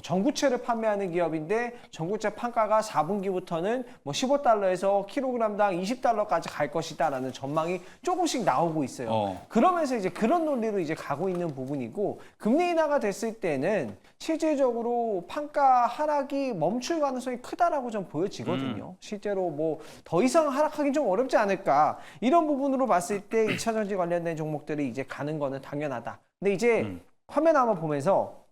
전구체를 판매하는 기업인데 전구체 판가가 4분기부터는 뭐 15달러에서 킬로그램당 20달러까지 갈 것이다라는 전망이 조금씩 나오고 있어요. 그러면서 이제 그런 논리로 이제 가고 있는 부분이고 금리 인하가 됐을 때는 실질적으로 판가 하락이 멈출 가능성이 크다라고 좀 보여지거든요. 실제로 뭐 더 이상 하락하긴 좀 어렵지 않을까 이런 부분으로 봤을 때 2차전지 관련된 종목들이 이제 가는 거는 당연하다. 근데 이제 화면 한번 보면서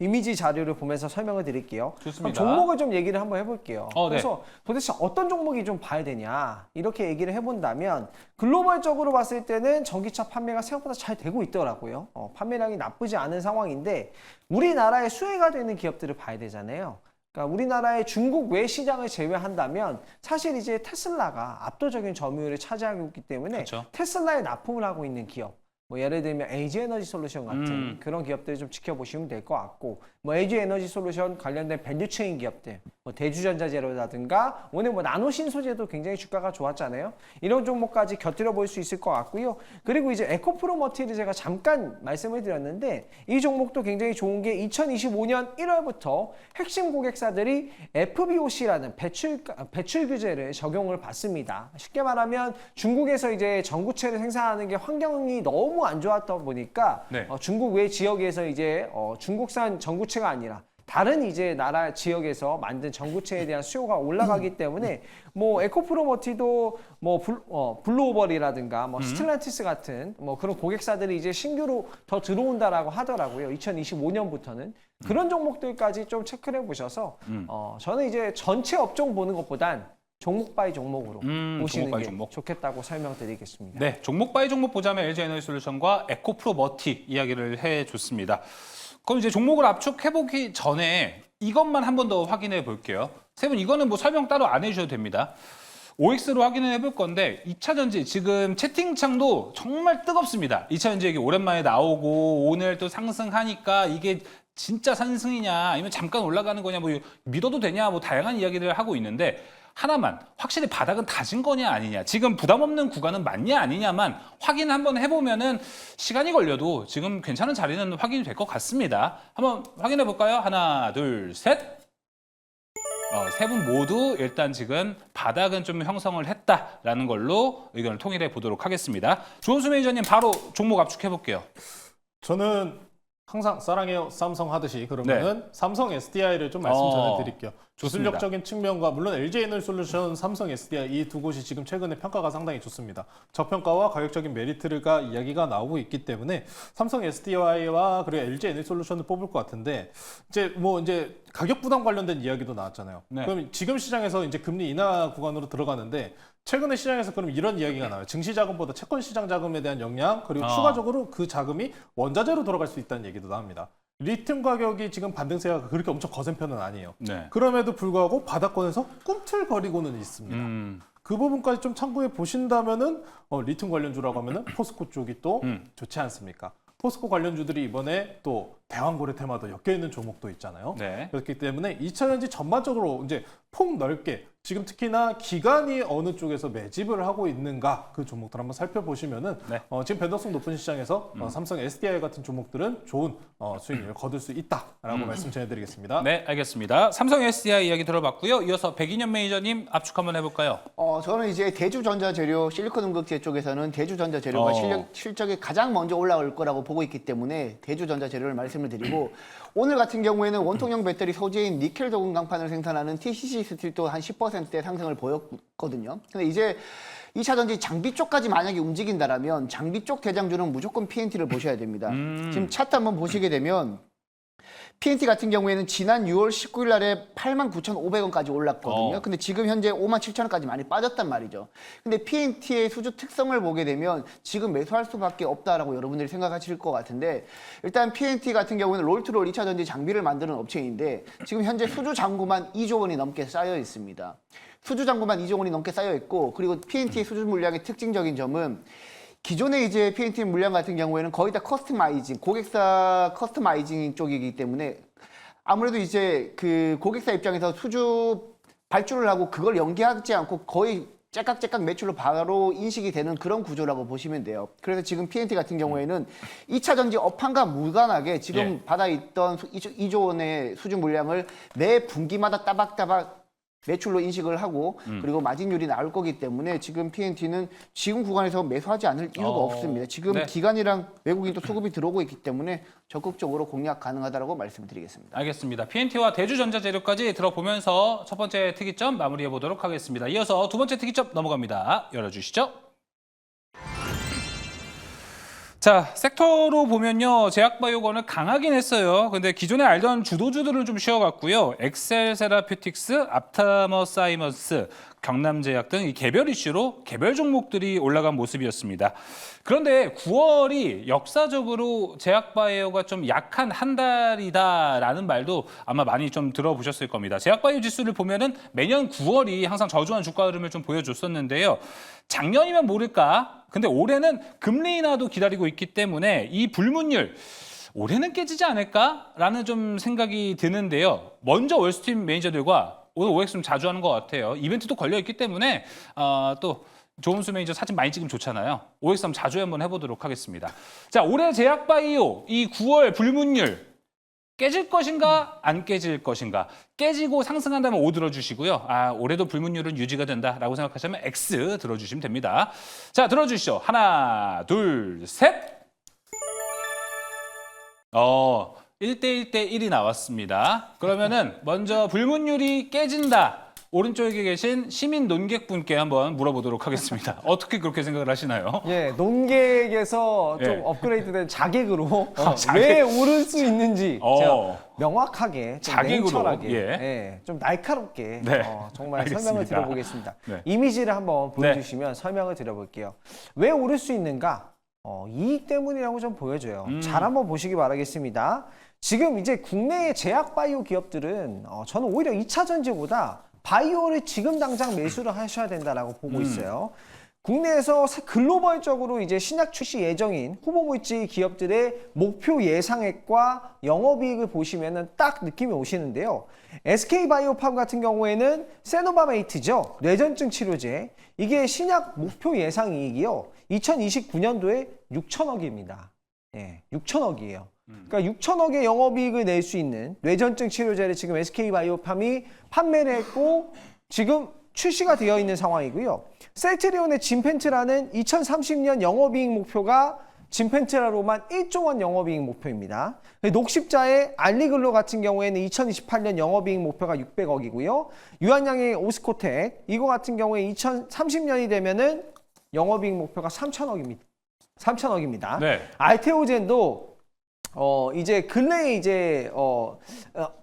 이미지 자료를 보면서 설명을 드릴게요. 좋습니다. 그럼 종목을 좀 얘기를 한번 해볼게요. 네. 그래서 도대체 어떤 종목이 좀 봐야 되냐 이렇게 얘기를 해본다면 글로벌적으로 봤을 때는 전기차 판매가 생각보다 잘 되고 있더라고요. 판매량이 나쁘지 않은 상황인데 우리나라에 수혜가 되는 기업들을 봐야 되잖아요. 그러니까 우리나라의 중국 외 시장을 제외한다면 사실 이제 테슬라가 압도적인 점유율을 차지하고 있기 때문에 그쵸. 테슬라에 납품을 하고 있는 기업 뭐 예를 들면 LG 에너지 솔루션 같은 그런 기업들을 좀 지켜보시면 될 것 같고 뭐 LG 에너지 솔루션 관련된 밸류체인 기업들 뭐 대주전자재료라든가 오늘 뭐 나노신소재도 굉장히 주가가 좋았잖아요. 이런 종목까지 곁들여 볼 수 있을 것 같고요. 그리고 이제 에코프로머티를 제가 잠깐 말씀을 드렸는데 이 종목도 굉장히 좋은 게 2025년 1월부터 핵심 고객사들이 FBOC라는 배출 규제를 적용을 받습니다. 쉽게 말하면 중국에서 이제 전구체를 생산하는 게 환경이 너무 안 좋았다 보니까 중국 외 지역에서 이제 중국산 전구체가 아니라 다른 이제 나라 지역에서 만든 전구체에 대한 수요가 올라가기 때문에 뭐 에코프로머티도 뭐 블루오벌이라든가 뭐 스텔란티스 같은 뭐 그런 고객사들이 이제 신규로 더 들어온다라고 하더라고요. 2025년부터는 그런 종목들까지 좀 체크를 해보셔서 저는 이제 전체 업종 보는 것보단 종목 바이 종목으로 보시는 게 좋겠다고 설명드리겠습니다. 네, 종목 바이 종목 보자면 LG 에너지 솔루션과 에코프로머티 이야기를 해줬습니다. 그럼 이제 종목을 압축해보기 전에 이것만 한 번 더 확인해 볼게요. 세 분 이거는 뭐 설명 따로 안 해주셔도 됩니다. OX로 확인을 해볼 건데 2차전지 지금 채팅창도 정말 뜨겁습니다. 2차전지 얘기 오랜만에 나오고 오늘 또 상승하니까 이게 진짜 상승이냐 아니면 잠깐 올라가는 거냐 뭐 믿어도 되냐 뭐 다양한 이야기를 하고 있는데 하나만 확실히 바닥은 다진 거냐 아니냐 지금 부담 없는 구간은 맞냐 아니냐만 확인 한번 해보면은 시간이 걸려도 지금 괜찮은 자리는 확인이 될 것 같습니다. 한번 확인해 볼까요? 하나 둘 셋. 세 분 모두 일단 지금 바닥은 좀 형성을 했다라는 걸로 의견을 통일해 보도록 하겠습니다. 조은수 매니저님 바로 종목 압축해 볼게요. 저는 항상 사랑해요 삼성 하듯이 그러면은 삼성 SDI를 좀 말씀 전해드릴게요. 좋습니다. 기술력적인 측면과 물론 LG 에너지 솔루션, 삼성 SDI 이 두 곳이 지금 최근에 평가가 상당히 좋습니다. 저평가와 가격적인 메리트가 이야기가 나오고 있기 때문에 삼성 SDI와 그리고 LG 에너지 솔루션을 뽑을 것 같은데 이제 가격 부담 관련된 이야기도 나왔잖아요. 그럼 지금 시장에서 이제 금리 인하 구간으로 들어가는데 최근에 시장에서 그럼 이런 이야기가 나와요. 증시 자금보다 채권 시장 자금에 대한 영향 그리고 추가적으로 그 자금이 원자재로 들어갈 수 있다는 얘기도 나옵니다. 리튬 가격이 지금 반등세가 그렇게 엄청 거센 편은 아니에요. 그럼에도 불구하고 바닥권에서 꿈틀거리고는 있습니다. 그 부분까지 좀 참고해 보신다면은 리튬 관련주라고 하면은 포스코 쪽이 또 좋지 않습니까? 포스코 관련주들이 이번에 또 대왕고래 테마도 엮여 있는 종목도 있잖아요. 그렇기 때문에 2차전지 전반적으로 이제 폭 넓게 지금 특히나 기관이 어느 쪽에서 매집을 하고 있는가 그 종목들 한번 살펴보시면은 지금 변동성 높은 시장에서 삼성 SDI 같은 종목들은 좋은 수익률을 거둘 수 있다라고 말씀 전해드리겠습니다. 네, 알겠습니다. 삼성 SDI 이야기 들어봤고요. 이어서 백인현 매니저님 압축 한번 해볼까요? 저는 이제 대주전자재료 실리콘음극재 쪽에서는 대주전자재료가 실적이 가장 먼저 올라올 거라고 보고 있기 때문에 대주전자재료를 말씀을 말씀을 드리고 오늘 같은 경우에는 원통형 배터리 소재인 니켈 저금 강판을 생산하는 TCC 스틸도 한 10%의 상승을 보였거든요. 근데 이제 2차 전지 장비 쪽까지 만약에 움직인다라면 장비 쪽 대장주는 무조건 PNT를 보셔야 됩니다. 지금 차트 한번 보시게 되면 PNT 같은 경우에는 지난 6월 19일 날에 89,500원까지 올랐거든요. 근데 지금 현재 57,000원까지 많이 빠졌단 말이죠. 근데 PNT의 수주 특성을 보게 되면 지금 매수할 수밖에 없다라고 여러분들이 생각하실 것 같은데 일단 PNT 같은 경우는 롤투롤 2차 전지 장비를 만드는 업체인데 지금 현재 수주 잔고만 2조 원이 넘게 쌓여 있습니다. 수주 잔고만 2조 원이 넘게 쌓여 있고 그리고 PNT의 수주 물량의 특징적인 점은 기존의 이제 PNT 물량 같은 경우에는 거의 다 커스터마이징, 고객사 커스터마이징 쪽이기 때문에 아무래도 이제 그 고객사 입장에서 수주 발주를 하고 그걸 연기하지 않고 거의 째깍째깍 매출로 바로 인식이 되는 그런 구조라고 보시면 돼요. 그래서 지금 PNT 같은 경우에는 2차 전지 업황과 무관하게 지금 받아있던 2조 원의 수주 물량을 매 분기마다 따박따박 매출로 인식을 하고 그리고 마진율이 나올 거기 때문에 지금 PNT는 지금 구간에서 매수하지 않을 이유가 없습니다. 지금 기관이랑 외국인 또 수급이 들어오고 있기 때문에 적극적으로 공략 가능하다고 말씀드리겠습니다. 알겠습니다. PNT와 대주전자재료까지 들어보면서 첫 번째 특이점 마무리해 보도록 하겠습니다. 이어서 두 번째 특이점 넘어갑니다. 열어주시죠. 자, 섹터로 보면요. 제약바이오건은 강하긴 했어요. 근데 기존에 알던 주도주들은 좀 쉬어갔고요. 엑셀 세라퓨틱스, 앞타머 사이먼스, 경남제약 등 이 개별 이슈로 개별 종목들이 올라간 모습이었습니다. 그런데 9월이 역사적으로 제약바이오가 좀 약한 한 달이다라는 말도 아마 많이 좀 들어보셨을 겁니다. 제약바이오 지수를 보면은 매년 9월이 항상 저조한 주가 흐름을 좀 보여줬었는데요. 작년이면 모를까? 근데 올해는 금리 인하도 기다리고 있기 때문에 이 불문율 올해는 깨지지 않을까라는 좀 생각이 드는데요. 먼저 월스트리트 매니저들과 오늘 OX 좀 자주 하는 것 같아요. 이벤트도 걸려 있기 때문에 또 조은수 매니저 사진 많이 찍으면 좋잖아요. OX 한번 자주 한번 해보도록 하겠습니다. 자, 올해 제약바이오 이 9월 불문율 깨질 것인가 안 깨질 것인가. 깨지고 상승한다면 O 들어주시고요. 올해도 불문율은 유지가 된다라고 생각하시면 X 들어주시면 됩니다. 자, 들어주시죠. 하나, 둘, 셋. 1대1대1이 나왔습니다. 그러면은 먼저 불문율이 깨진다. 오른쪽에 계신 시민 논객분께 한번 물어보도록 하겠습니다. 어떻게 그렇게 생각을 하시나요? 예, 논객에서 좀 예. 업그레이드된 자객으로 자객. 왜 오를 수 있는지 제가 명확하게, 좀 자객으로, 냉철하게, 예. 좀 날카롭게 네. 정말 알겠습니다. 설명을 드려보겠습니다. 네. 이미지를 한번 보여주시면 설명을 드려볼게요. 왜 오를 수 있는가? 이익 때문이라고 좀 보여줘요. 잘 한번 보시기 바라겠습니다. 지금 이제 국내의 제약 바이오 기업들은 저는 오히려 2차 전지보다 바이오를 지금 당장 매수를 하셔야 된다라고 보고 있어요. 국내에서 글로벌적으로 이제 신약 출시 예정인 후보 물질 기업들의 목표 예상액과 영업이익을 보시면은 딱 느낌이 오시는데요. SK바이오팜 같은 경우에는 세노바메이트죠. 뇌전증 치료제. 이게 신약 목표 예상 이익이요. 2029년도에 6천억입니다. 예, 6천억이에요. 그러니까 6천억의 영업이익을 낼 수 있는 뇌전증 치료제를 지금 SK바이오팜이 판매를 했고 지금 출시가 되어 있는 상황이고요. 셀트리온의 진펜트라는 2030년 영업이익 목표가 진펜트라로만 1조 원 영업이익 목표입니다. 녹십자의 알리글로 같은 경우에는 2028년 영업이익 목표가 600억이고요. 유한양의 오스코텍 이거 같은 경우에 2030년이 되면은 영업이익 목표가 3천억입니다. 3천억입니다. 네. 알테오젠도 이제 근래에 이제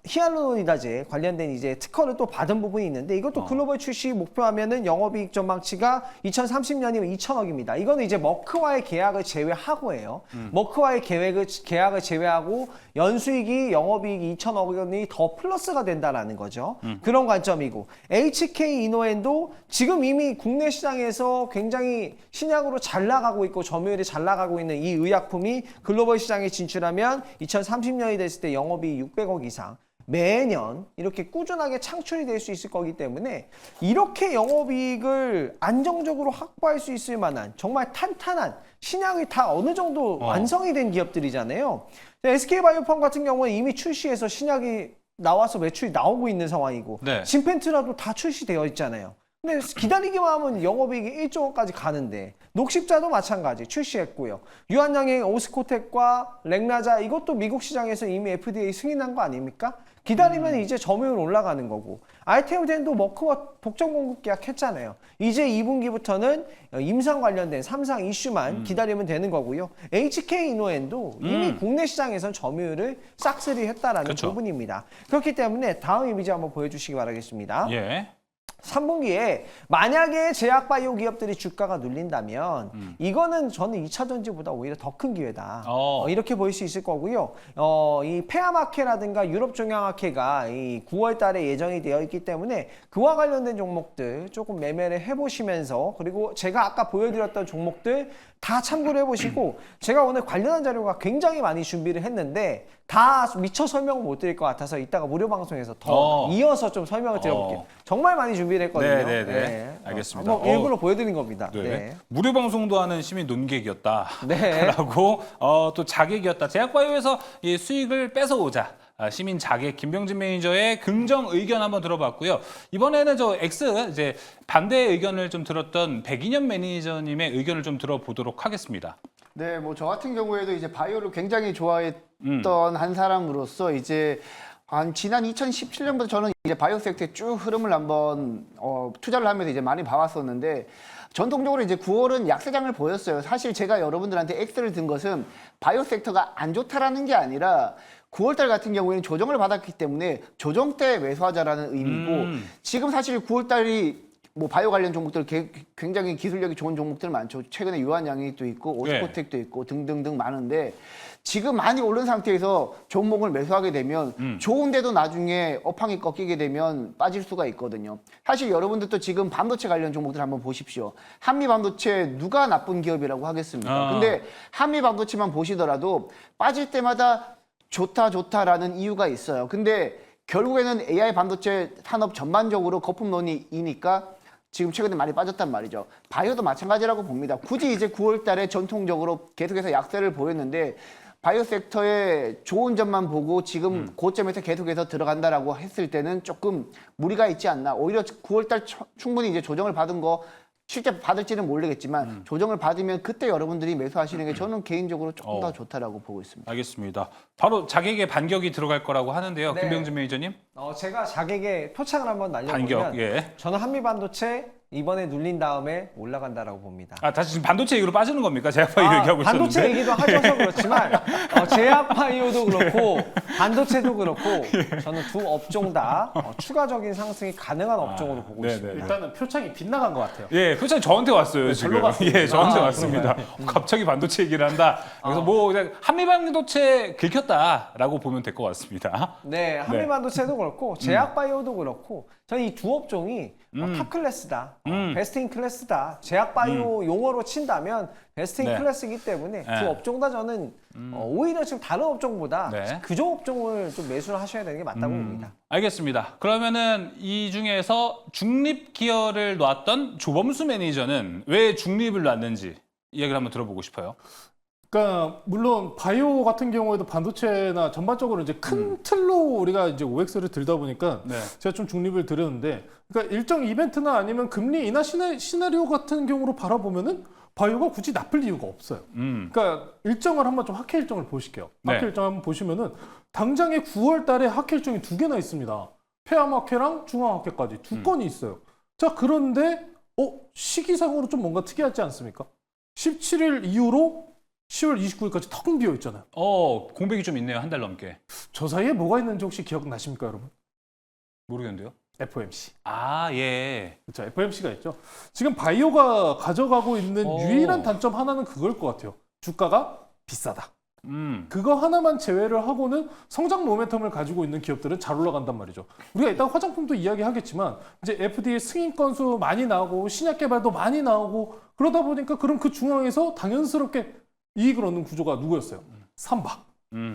히알루로니다제 관련된 이제 특허를 또 받은 부분이 있는데 이것도 글로벌 출시 목표하면은 영업이익 전망치가 2030년이면 2천억입니다. 이거는 이제 머크와의 계약을 제외하고예요. 머크와의 계약을 제외하고 연수익이 영업이익이 2천억 원이 더 플러스가 된다라는 거죠. 그런 관점이고 HK 이노엔도 지금 이미 국내 시장에서 굉장히 신약으로 잘 나가고 있고 점유율이 잘 나가고 있는 이 의약품이 글로벌 시장에 진출하면 2030년이 됐을 때 영업이익 600억 이상 매년 이렇게 꾸준하게 창출이 될 수 있을 거기 때문에 이렇게 영업이익을 안정적으로 확보할 수 있을 만한 정말 탄탄한 신약이 다 어느 정도 완성이 된 기업들이잖아요. SK바이오팜 같은 경우는 이미 출시해서 신약이 나와서 매출이 나오고 있는 상황이고 네. 진펜트라도 다 출시되어 있잖아요. 근데 기다리기만 하면 영업이익이 1조 원까지 가는데 녹십자도 마찬가지 출시했고요. 유한양행 오스코텍과 렉나자 이것도 미국 시장에서 이미 FDA 승인한 거 아닙니까? 기다리면 이제 점유율 올라가는 거고 알테오젠도 머크와 독점 공급 계약했잖아요. 이제 2분기부터는 임상 관련된 3상 이슈만 기다리면 되는 거고요. HK 이노엔도 이미 국내 시장에선 점유율을 싹쓸이 했다라는 그쵸. 부분입니다. 그렇기 때문에 다음 이미지 한번 보여주시기 바라겠습니다. 예. 3분기에 만약에 제약바이오 기업들이 주가가 눌린다면 이거는 저는 2차 전지보다 오히려 더 큰 기회다. 이렇게 보일 수 있을 거고요. 이 페아마케라든가 유럽종양학회가 이 9월 달에 예정이 되어 있기 때문에 그와 관련된 종목들 조금 매매를 해보시면서 그리고 제가 아까 보여드렸던 종목들 다 참고를 해보시고 제가 오늘 관련한 자료가 굉장히 많이 준비를 했는데 다 미처 설명을 못 드릴 것 같아서 이따가 무료 방송에서 더 이어서 좀 설명을 드려볼게요. 정말 많이 준비를 했거든요. 네. 알겠습니다. 한번 일부러 보여드린 겁니다. 네. 네. 무료 방송도 하는 시민 논객이었다. 네. 라고 또 자객이었다. 제약바이오에서 이 수익을 뺏어오자. 시민 자객 김병진 매니저의 긍정 의견 한번 들어봤고요. 이번에는 저 X 이제 반대 의견을 좀 들었던 백인현 매니저님의 의견을 좀 들어보도록 하겠습니다. 네, 뭐 저 같은 경우에도 이제 바이오를 굉장히 좋아했던 한 사람으로서 이제 한 지난 2017년부터 저는 이제 바이오 섹터의 쭉 흐름을 한번 투자를 하면서 이제 많이 봐왔었는데 전통적으로 이제 9월은 약세장을 보였어요. 사실 제가 여러분들한테 X를 든 것은 바이오 섹터가 안 좋다라는 게 아니라 9월달 같은 경우에는 조정을 받았기 때문에 조정 때 매수하자라는 의미고 지금 사실 9월달이 뭐 바이오 관련 종목들 굉장히 기술력이 좋은 종목들 많죠. 최근에 유한양행도 있고 오스코텍도 있고 등등등 많은데 지금 많이 오른 상태에서 종목을 매수하게 되면 좋은데도 나중에 업황이 꺾이게 되면 빠질 수가 있거든요. 사실 여러분들도 지금 반도체 관련 종목들 한번 보십시오. 한미 반도체 누가 나쁜 기업이라고 하겠습니까? 근데 한미 반도체만 보시더라도 빠질 때마다 좋다라는 이유가 있어요. 근데 결국에는 AI 반도체 산업 전반적으로 거품론이니까 지금 최근에 많이 빠졌단 말이죠. 바이오도 마찬가지라고 봅니다. 굳이 이제 9월 달에 전통적으로 계속해서 약세를 보였는데 바이오 섹터의 좋은 점만 보고 지금 고점에서 계속해서 들어간다라고 했을 때는 조금 무리가 있지 않나. 오히려 9월 달 충분히 이제 조정을 받은 거 실제 받을지는 모르겠지만 조정을 받으면 그때 여러분들이 매수하시는 게 저는 개인적으로 조금 더 좋다라고 보고 있습니다. 알겠습니다. 바로 자객의 반격이 들어갈 거라고 하는데요. 네. 김병진 매니저님. 제가 자객의 표창을 한번 날려보면 반격. 예. 저는 한미 반도체 이번에 눌린 다음에 올라간다라고 봅니다. 다시 지금 반도체 얘기로 빠지는 겁니까? 제약바이오 얘기하고 있었는데. 반도체 얘기도 하셔서 그렇지만 제약바이오도 그렇고 반도체도 그렇고 저는 두 업종 다 추가적인 상승이 가능한 업종으로 보고 네네. 있습니다. 일단은 표창이 빗나간 것 같아요. 예, 표창 저한테 왔어요, 지금. 절로 갔습니다. 예, 저한테 왔습니다. 갑자기 반도체 얘기를 한다. 그래서 뭐 그냥 한미 반도체 긁혔다라고 보면 될 것 같습니다. 네, 한미 반도체도 그렇고 제약바이오도 그렇고 저는 이 두 업종이 탑 클래스다, 베스트 인 클래스다. 제약바이오 용어로 친다면 베스트 인 네. 클래스이기 때문에 네. 두 업종 다 저는 오히려 지금 다른 업종보다 네. 그저 업종을 좀 매수를 하셔야 되는 게 맞다고 봅니다. 알겠습니다. 그러면은 이 중에서 중립 기여를 놨던 조범수 매니저는 왜 중립을 놨는지 이야기를 한번 들어보고 싶어요. 그러니까 물론 바이오 같은 경우에도 반도체나 전반적으로 이제 큰 틀로 우리가 이제 OX를 들다 보니까 네. 제가 좀 중립을 드렸는데 그러니까 일정 이벤트나 아니면 금리 인하 시나리오 같은 경우로 바라보면은 바이오가 굳이 나쁠 이유가 없어요. 그러니까 일정을 한번 좀 학회 일정을 보실게요. 학회 네. 일정 한번 보시면은 당장에 9월 달에 학회 일정이 2개나 있습니다. 폐암학회랑 중앙학회까지 2건이 있어요. 자, 그런데 시기상으로 좀 뭔가 특이하지 않습니까? 17일 이후로 10월 29일까지 텅 비어 있잖아요. 공백이 좀 있네요. 한 달 넘게. 저 사이에 뭐가 있는지 혹시 기억나십니까, 여러분? 모르겠는데요. FOMC. 예. 그렇죠. FOMC가 있죠. 지금 바이오가 가져가고 있는 오. 유일한 단점 하나는 그걸 것 같아요. 주가가 비싸다. 그거 하나만 제외를 하고는 성장 모멘텀을 가지고 있는 기업들은 잘 올라간단 말이죠. 우리가 이따 화장품도 이야기하겠지만 이제 FDA 승인 건수 많이 나오고 신약 개발도 많이 나오고 그러다 보니까 그럼 그 중앙에서 당연스럽게 이익을 얻는 구조가 누구였어요? 삼바.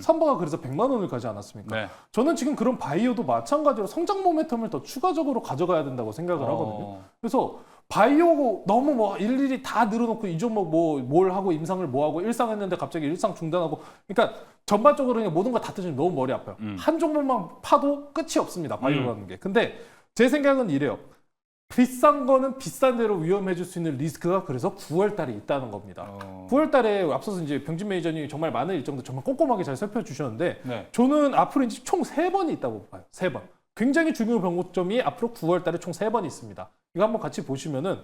삼바가 그래서 100만 원을 가지 않았습니까? 네. 저는 지금 그런 바이오도 마찬가지로 성장 모멘텀을 더 추가적으로 가져가야 된다고 생각을 하거든요. 그래서 바이오 너무 뭐 일일이 다 늘어놓고 이 종목 뭘 하고 임상을 뭐 하고 일상했는데 갑자기 일상 중단하고 그러니까 전반적으로 그냥 모든 거 다 뜨시면 너무 머리 아파요. 한 종목만 파도 끝이 없습니다. 바이오라는 게. 근데 제 생각은 이래요. 비싼 거는 비싼 대로 위험해질 수 있는 리스크가 그래서 9월 달에 있다는 겁니다. 9월 달에 앞서서 이제 병진 매니저님이 정말 많은 일정들 정말 꼼꼼하게 잘 살펴주셨는데 네. 저는 앞으로 이제 총 3번이 있다고 봐요. 3번. 굉장히 중요 변곡점이 앞으로 9월 달에 총 3번이 있습니다. 이거 한번 같이 보시면은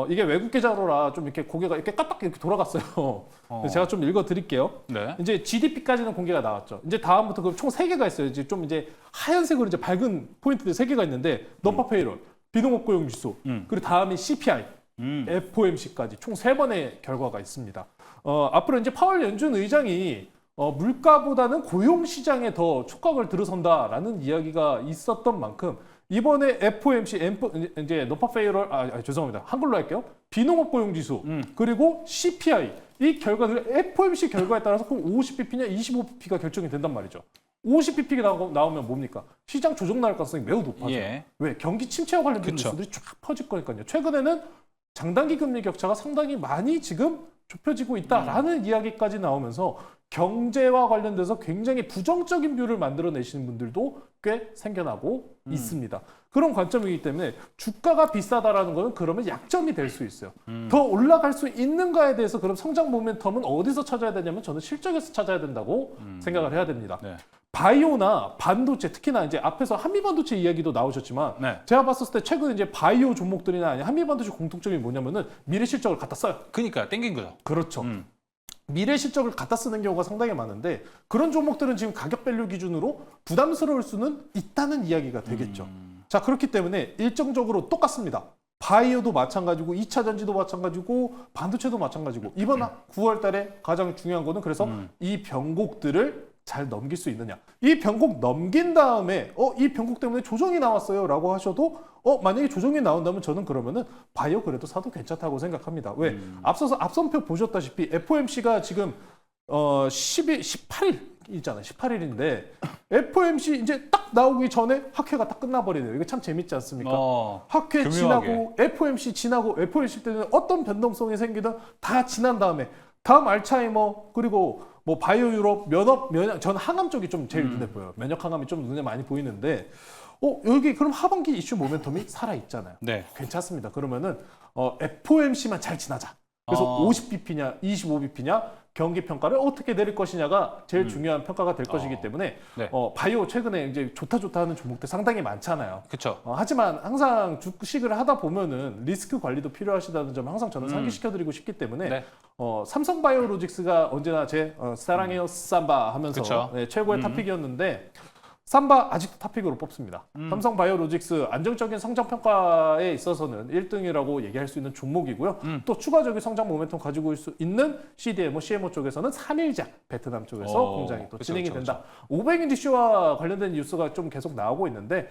이게 외국 계좌로라 좀 이렇게 고개가 이렇게 까딱 이렇게 돌아갔어요. 그래서 제가 좀 읽어 드릴게요. 네. 이제 GDP까지는 공개가 나왔죠. 이제 다음부터 그럼 총 3개가 있어요. 이제 좀 이제 하얀색으로 이제 밝은 포인트들 3개가 있는데 너파 페이롤, 비농업 고용 지수, 그리고 다음이 CPI, FOMC까지 총 3번의 결과가 있습니다. 앞으로 이제 파월 연준 의장이 물가보다는 고용 시장에 더 촉각을 들어선다라는 이야기가 있었던 만큼 이번에 FOMC 이제 너파 페이롤 죄송합니다. 한글로 할게요. 비농업 고용 지수 그리고 CPI 이 결과들 FOMC 결과에 따라서 그럼 50bp냐 25bp가 결정이 된단 말이죠. 50bp가 나오면 뭡니까? 시장 조정 나올 가능성이 매우 높아져요. 예. 왜? 경기 침체와 관련된 그쵸. 뉴스들이 쫙 퍼질 거니까요. 최근에는 장단기 금리 격차가 상당히 많이 지금 좁혀지고 있다라는 이야기까지 나오면서 경제와 관련돼서 굉장히 부정적인 뷰를 만들어내시는 분들도 꽤 생겨나고 있습니다. 그런 관점이기 때문에 주가가 비싸다라는 것은 그러면 약점이 될 수 있어요. 더 올라갈 수 있는가에 대해서 그럼 성장 모멘텀은 어디서 찾아야 되냐면 저는 실적에서 찾아야 된다고 생각을 해야 됩니다. 네. 바이오나 반도체, 특히나 이제 앞에서 한미반도체 이야기도 나오셨지만 네. 제가 봤을 때 최근 이제 바이오 종목들이나 아니 한미반도체 공통점이 뭐냐면은 미래 실적을 갖다 써요. 그러니까 땡긴 거죠. 그렇죠. 미래 실적을 갖다 쓰는 경우가 상당히 많은데 그런 종목들은 지금 가격 밸류 기준으로 부담스러울 수는 있다는 이야기가 되겠죠. 자, 그렇기 때문에 일정적으로 똑같습니다. 바이오도 마찬가지고 2차 전지도 마찬가지고 반도체도 마찬가지고 이번 9월 달에 가장 중요한 거는 그래서 이 변곡들을 잘 넘길 수 있느냐. 이 변곡 넘긴 다음에 이 변곡 때문에 조정이 나왔어요 라고 하셔도 만약에 조정이 나온다면 저는 그러면은 바이오 그래도 사도 괜찮다고 생각합니다. 왜? 앞서서 앞선표 보셨다시피 FOMC가 지금 18일이잖아요. 18일인데 FOMC 이제 딱 나오기 전에 학회가 딱 끝나버리네요. 이거 참 재밌지 않습니까? 학회 교묘하게. 지나고 FOMC 지나고 FOMC 때는 어떤 변동성이 생기든 다 지난 다음에 다음 알츠하이머 그리고 뭐 바이오 유럽 면역 전 항암 쪽이 좀 제일 눈에 보여요. 면역 항암이 좀 눈에 많이 보이는데 여기 그럼 하반기 이슈 모멘텀이 살아 있잖아요. 네. 괜찮습니다. 그러면은 FOMC만 잘 지나자. 그래서 50bp냐 25bp냐 경기 평가를 어떻게 내릴 것이냐가 제일 중요한 평가가 될 것이기 때문에 네. 바이오 최근에 이제 좋다 하는 종목들 상당히 많잖아요. 그렇죠. 하지만 항상 주식을 하다 보면은 리스크 관리도 필요하시다는 점 항상 저는 상기시켜드리고 싶기 때문에 네. 삼성바이오로직스가 언제나 제 사랑해요 삼바 하면서 그쵸. 네, 최고의 탑픽이었는데 삼바 아직도 탑픽으로 뽑습니다. 삼성바이오로직스 안정적인 성장 평가에 있어서는 1등이라고 얘기할 수 있는 종목이고요. 또 추가적인 성장 모멘텀 가지고 있을 수 있는 CDMO, CMO 쪽에서는 3일자 베트남 쪽에서 공장이 또 그쵸, 진행이 그쵸, 된다. 500인 이슈와 관련된 뉴스가 좀 계속 나오고 있는데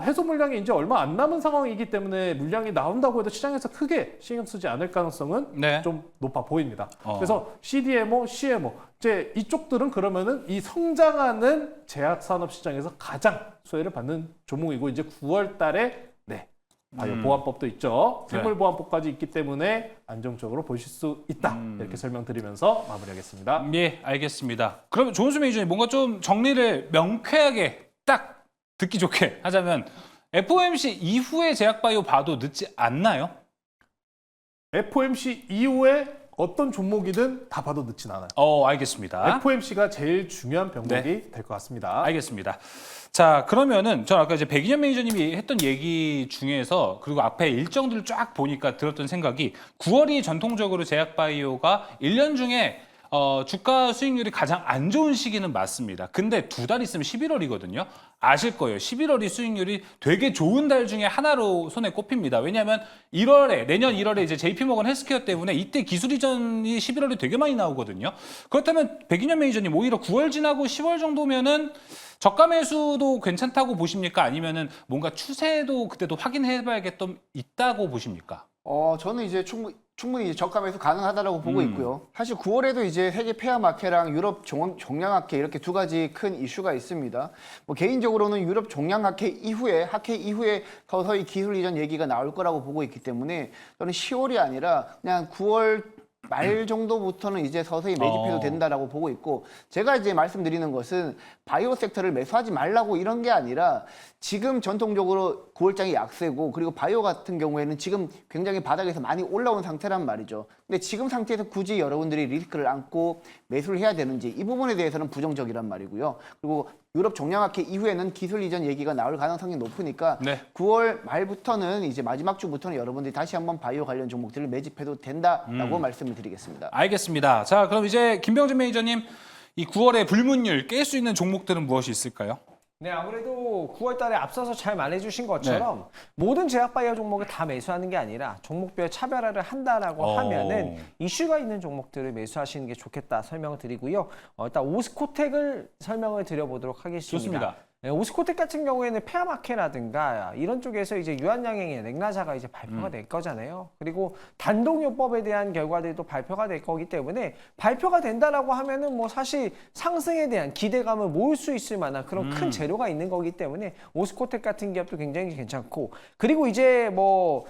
해소 물량이 이제 얼마 안 남은 상황이기 때문에 물량이 나온다고 해도 시장에서 크게 신경 쓰지 않을 가능성은 네. 좀 높아 보입니다. 그래서 CDMO, CMO 이제 이쪽들은 그러면은 이 성장하는 제약 산업 시장에서 가장 수혜를 받는 종목이고 이제 9월 달에 바이오 보안법도 있죠. 네. 생물 보안법까지 있기 때문에 안정적으로 보실 수 있다. 이렇게 설명드리면서 마무리하겠습니다. 예, 알겠습니다. 그러면 조은수 매니저님 뭔가 좀 정리를 명쾌하게 딱 듣기 좋게 하자면 FOMC 이후에 제약바이오 봐도 늦지 않나요? FOMC 이후에 어떤 종목이든 다 봐도 늦진 않아요. 알겠습니다. FOMC가 제일 중요한 변곡이 될 것 같습니다. 알겠습니다. 자, 그러면은 전 아까 이제 백인현 매니저님이 했던 얘기 중에서 그리고 앞에 일정들을 쫙 보니까 들었던 생각이 9월이 전통적으로 제약바이오가 1년 중에 주가 수익률이 가장 안 좋은 시기는 맞습니다. 근데 2달 있으면 11월이거든요. 아실 거예요. 11월이 수익률이 되게 좋은 달 중에 하나로 손에 꼽힙니다. 왜냐하면 내년 1월에 이제 JP모건 헬스케어 때문에 이때 기술 이전이 11월에 되게 많이 나오거든요. 그렇다면 백인현 매니저님 오히려 9월 지나고 10월 정도면은 저가 매수도 괜찮다고 보십니까? 아니면은 뭔가 추세도 그때도 확인해봐야겠던 있다고 보십니까? 저는 이제 충분히 이제 저가 매수 가능하다라고 보고 있고요. 사실 9월에도 이제 세계 폐암학회랑 유럽 종양학회 이렇게 두 가지 큰 이슈가 있습니다. 뭐 개인적으로는 유럽 종양학회 이후에 서서히 기술 이전 얘기가 나올 거라고 보고 있기 때문에 저는 10월이 아니라 그냥 9월 말 정도부터는 이제 서서히 매집해도 된다라고 보고 있고, 제가 이제 말씀드리는 것은 바이오 섹터를 매수하지 말라고 이런 게 아니라 지금 전통적으로 9월장이 약세고, 그리고 바이오 같은 경우에는 지금 굉장히 바닥에서 많이 올라온 상태란 말이죠. 근데 지금 상태에서 굳이 여러분들이 리스크를 안고 매수를 해야 되는지, 이 부분에 대해서는 부정적이란 말이고요. 그리고 유럽 종량학회 이후에는 기술 이전 얘기가 나올 가능성이 높으니까 네. 9월 말부터는 이제 마지막 주부터는 여러분들이 다시 한번 바이오 관련 종목들을 매집해도 된다라고 말씀을 드리겠습니다. 알겠습니다. 자, 그럼 이제 김병준 매니저님, 이 9월에 불문율 깰 수 있는 종목들은 무엇이 있을까요? 네, 아무래도 9월 달에 앞서서 잘 말해주신 것처럼 모든 제약 바이오 종목을 다 매수하는 게 아니라 종목별 차별화를 한다라고 하면은 이슈가 있는 종목들을 매수하시는 게 좋겠다 설명을 드리고요. 일단 오스코텍을 설명을 드려보도록 하겠습니다. 좋습니다. 네, 오스코텍 같은 경우에는 페아마케라든가 이런 쪽에서 이제 유한양행의 넥나사가 이제 발표가 될 거잖아요. 그리고 단독요법에 대한 결과들도 발표가 될 거기 때문에 발표가 된다라고 하면은 뭐 사실 상승에 대한 기대감을 모을 수 있을 만한 그런 큰 재료가 있는 거기 때문에 오스코텍 같은 기업도 굉장히 괜찮고, 그리고 이제 뭐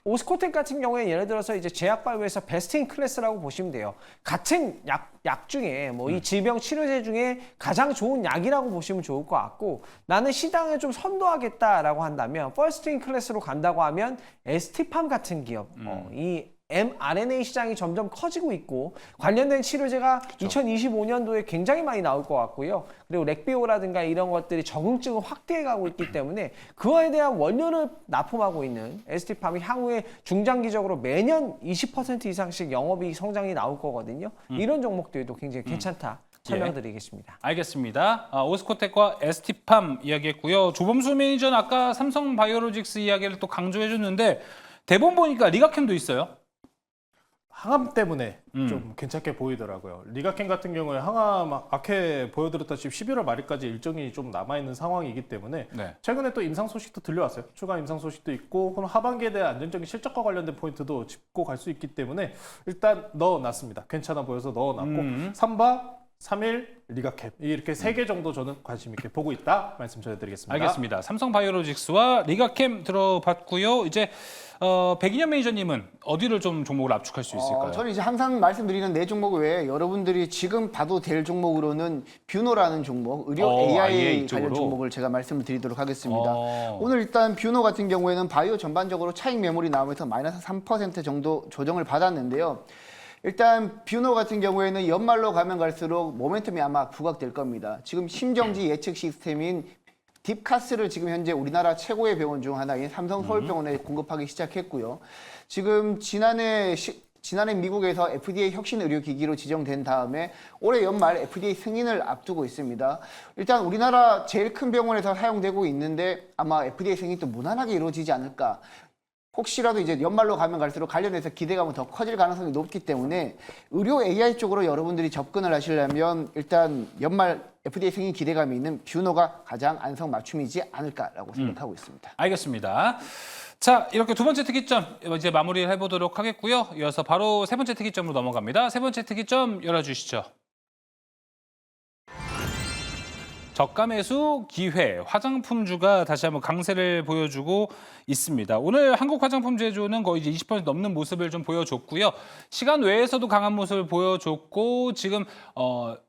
오스코텍 같은 경우에 예를 들어서 이제 제약바이오에서 베스트 인 클래스라고 보시면 돼요. 같은 약 중에 뭐 이 질병 치료제 중에 가장 좋은 약이라고 보시면 좋을 것 같고, 나는 시장을 좀 선도하겠다라고 한다면 퍼스트 인 클래스로 간다고 하면 ST팜 같은 기업, 이 mRNA 시장이 점점 커지고 있고 관련된 치료제가 2025년도에 굉장히 많이 나올 것 같고요. 그리고 렉비오라든가 이런 것들이 적응증을 확대해가고 있기 때문에 그거에 대한 원료를 납품하고 있는 ST팜이 향후에 중장기적으로 매년 20% 이상씩 영업이익 성장이 나올 거거든요. 이런 종목들도 굉장히 괜찮다 설명드리겠습니다. 알겠습니다. 오스코텍과 ST팜 이야기했고요. 조범수 매니저는 아까 삼성바이오로직스 이야기를 또 강조해줬는데 대본 보니까 리가캠도 있어요. 항암 때문에 좀 괜찮게 보이더라고요. 리가켄 같은 경우에 항암 악해 보여드렸다시피 11월 말일까지 일정이 좀 남아있는 상황이기 때문에 네. 최근에 또 임상 소식도 들려왔어요. 추가 임상 소식도 있고, 그럼 하반기에 대한 안정적인 실적과 관련된 포인트도 짚고 갈 수 있기 때문에 일단 넣어놨습니다. 괜찮아 보여서 넣어놨고, 삼바, 3일, 리가캡 이렇게 3개 정도 저는 관심 있게 보고 있다 말씀 전해드리겠습니다. 알겠습니다. 삼성바이오로직스와 리가캠 들어봤고요. 이제 백인현 매니저님은 어디를 좀 종목을 압축할 수 있을까요? 저는 이제 항상 말씀드리는 네 종목 외에 여러분들이 지금 봐도 될 종목으로는 뷰노라는 종목, 의료 AI AI 관련 쪽으로? 종목을 제가 말씀을 드리도록 하겠습니다. 어. 오늘 일단 뷰노 같은 경우에는 바이오 전반적으로 차익 매물이 나오면서 마이너스 3% 정도 조정을 받았는데요. 일단 뷰노 같은 경우에는 연말로 가면 갈수록 모멘텀이 아마 부각될 겁니다. 지금 심정지 예측 시스템인 딥카스를 지금 현재 우리나라 최고의 병원 중 하나인 삼성서울병원에 공급하기 시작했고요. 지금 지난해 미국에서 FDA 혁신 의료기기로 지정된 다음에 올해 연말 FDA 승인을 앞두고 있습니다. 일단 우리나라 제일 큰 병원에서 사용되고 있는데 아마 FDA 승인도 무난하게 이루어지지 않을까. 혹시라도 이제 연말로 가면 갈수록 관련해서 기대감은 더 커질 가능성이 높기 때문에 의료 AI 쪽으로 여러분들이 접근을 하시려면 일단 연말 FDA 승인 기대감이 있는 뷰노가 가장 안성맞춤이지 않을까라고 생각하고 있습니다. 알겠습니다. 자, 이렇게 두 번째 특이점 이제 마무리를 해보도록 하겠고요. 이어서 바로 세 번째 특이점으로 넘어갑니다. 세 번째 특이점 열어주시죠. 저가 매수 기회, 화장품주가 다시 한번 강세를 보여주고 있습니다. 오늘 한국 화장품 제조는 거의 이제 20% 넘는 모습을 좀 보여줬고요. 시간 외에서도 강한 모습을 보여줬고 지금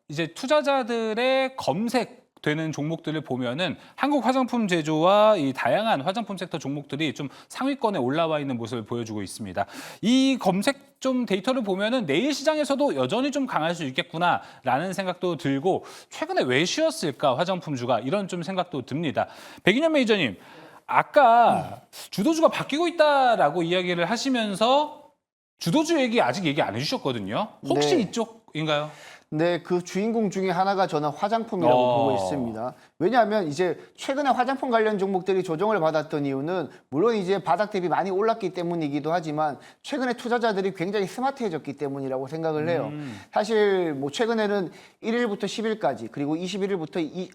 이제 투자자들의 검색 되는 종목들을 보면은 한국 화장품 제조와 이 다양한 화장품 섹터 종목들이 좀 상위권에 올라와 있는 모습을 보여주고 있습니다. 이 검색 좀 데이터를 보면은 내일 시장에서도 여전히 좀 강할 수 있겠구나라는 생각도 들고 최근에 왜 쉬었을까 화장품주가 이런 좀 생각도 듭니다. 백인현 매니저님, 아까 주도주가 바뀌고 있다라고 이야기를 하시면서 주도주 얘기 아직 얘기 안 해주셨거든요. 혹시 네. 이쪽인가요? 네, 그 주인공 중에 하나가 저는 화장품이라고 보고 있습니다. 왜냐하면 이제 최근에 화장품 관련 종목들이 조정을 받았던 이유는 물론 이제 바닥 대비 많이 올랐기 때문이기도 하지만 최근에 투자자들이 굉장히 스마트해졌기 때문이라고 생각을 해요. 사실 뭐 최근에는 1일부터 10일까지 그리고 21일부터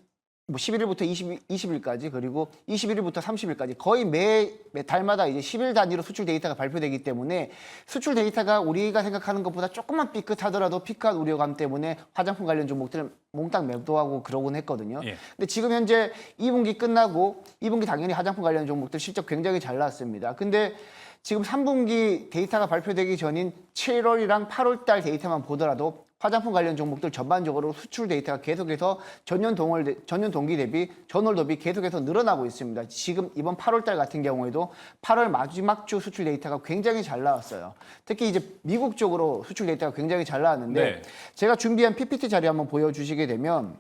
11일부터 20일까지 그리고 21일부터 30일까지 거의 매 달마다 이제 10일 단위로 수출 데이터가 발표되기 때문에 수출 데이터가 우리가 생각하는 것보다 조금만 삐끗하더라도 피크한 우려감 때문에 화장품 관련 종목들은 몽땅 매도하고 그러곤 했거든요. 예. 근데 지금 현재 2분기 끝나고 2분기 당연히 화장품 관련 종목들 실적 굉장히 잘 나왔습니다. 근데 지금 3분기 데이터가 발표되기 전인 7월이랑 8월 달 데이터만 보더라도 화장품 관련 종목들 전반적으로 수출 데이터가 계속해서 전년 동기 대비 전월 대비 계속해서 늘어나고 있습니다. 지금 이번 8월 달 같은 경우에도 8월 마지막 주 수출 데이터가 굉장히 잘 나왔어요. 특히 이제 미국 쪽으로 수출 데이터가 굉장히 잘 나왔는데 네. 제가 준비한 PPT 자료 한번 보여주시게 되면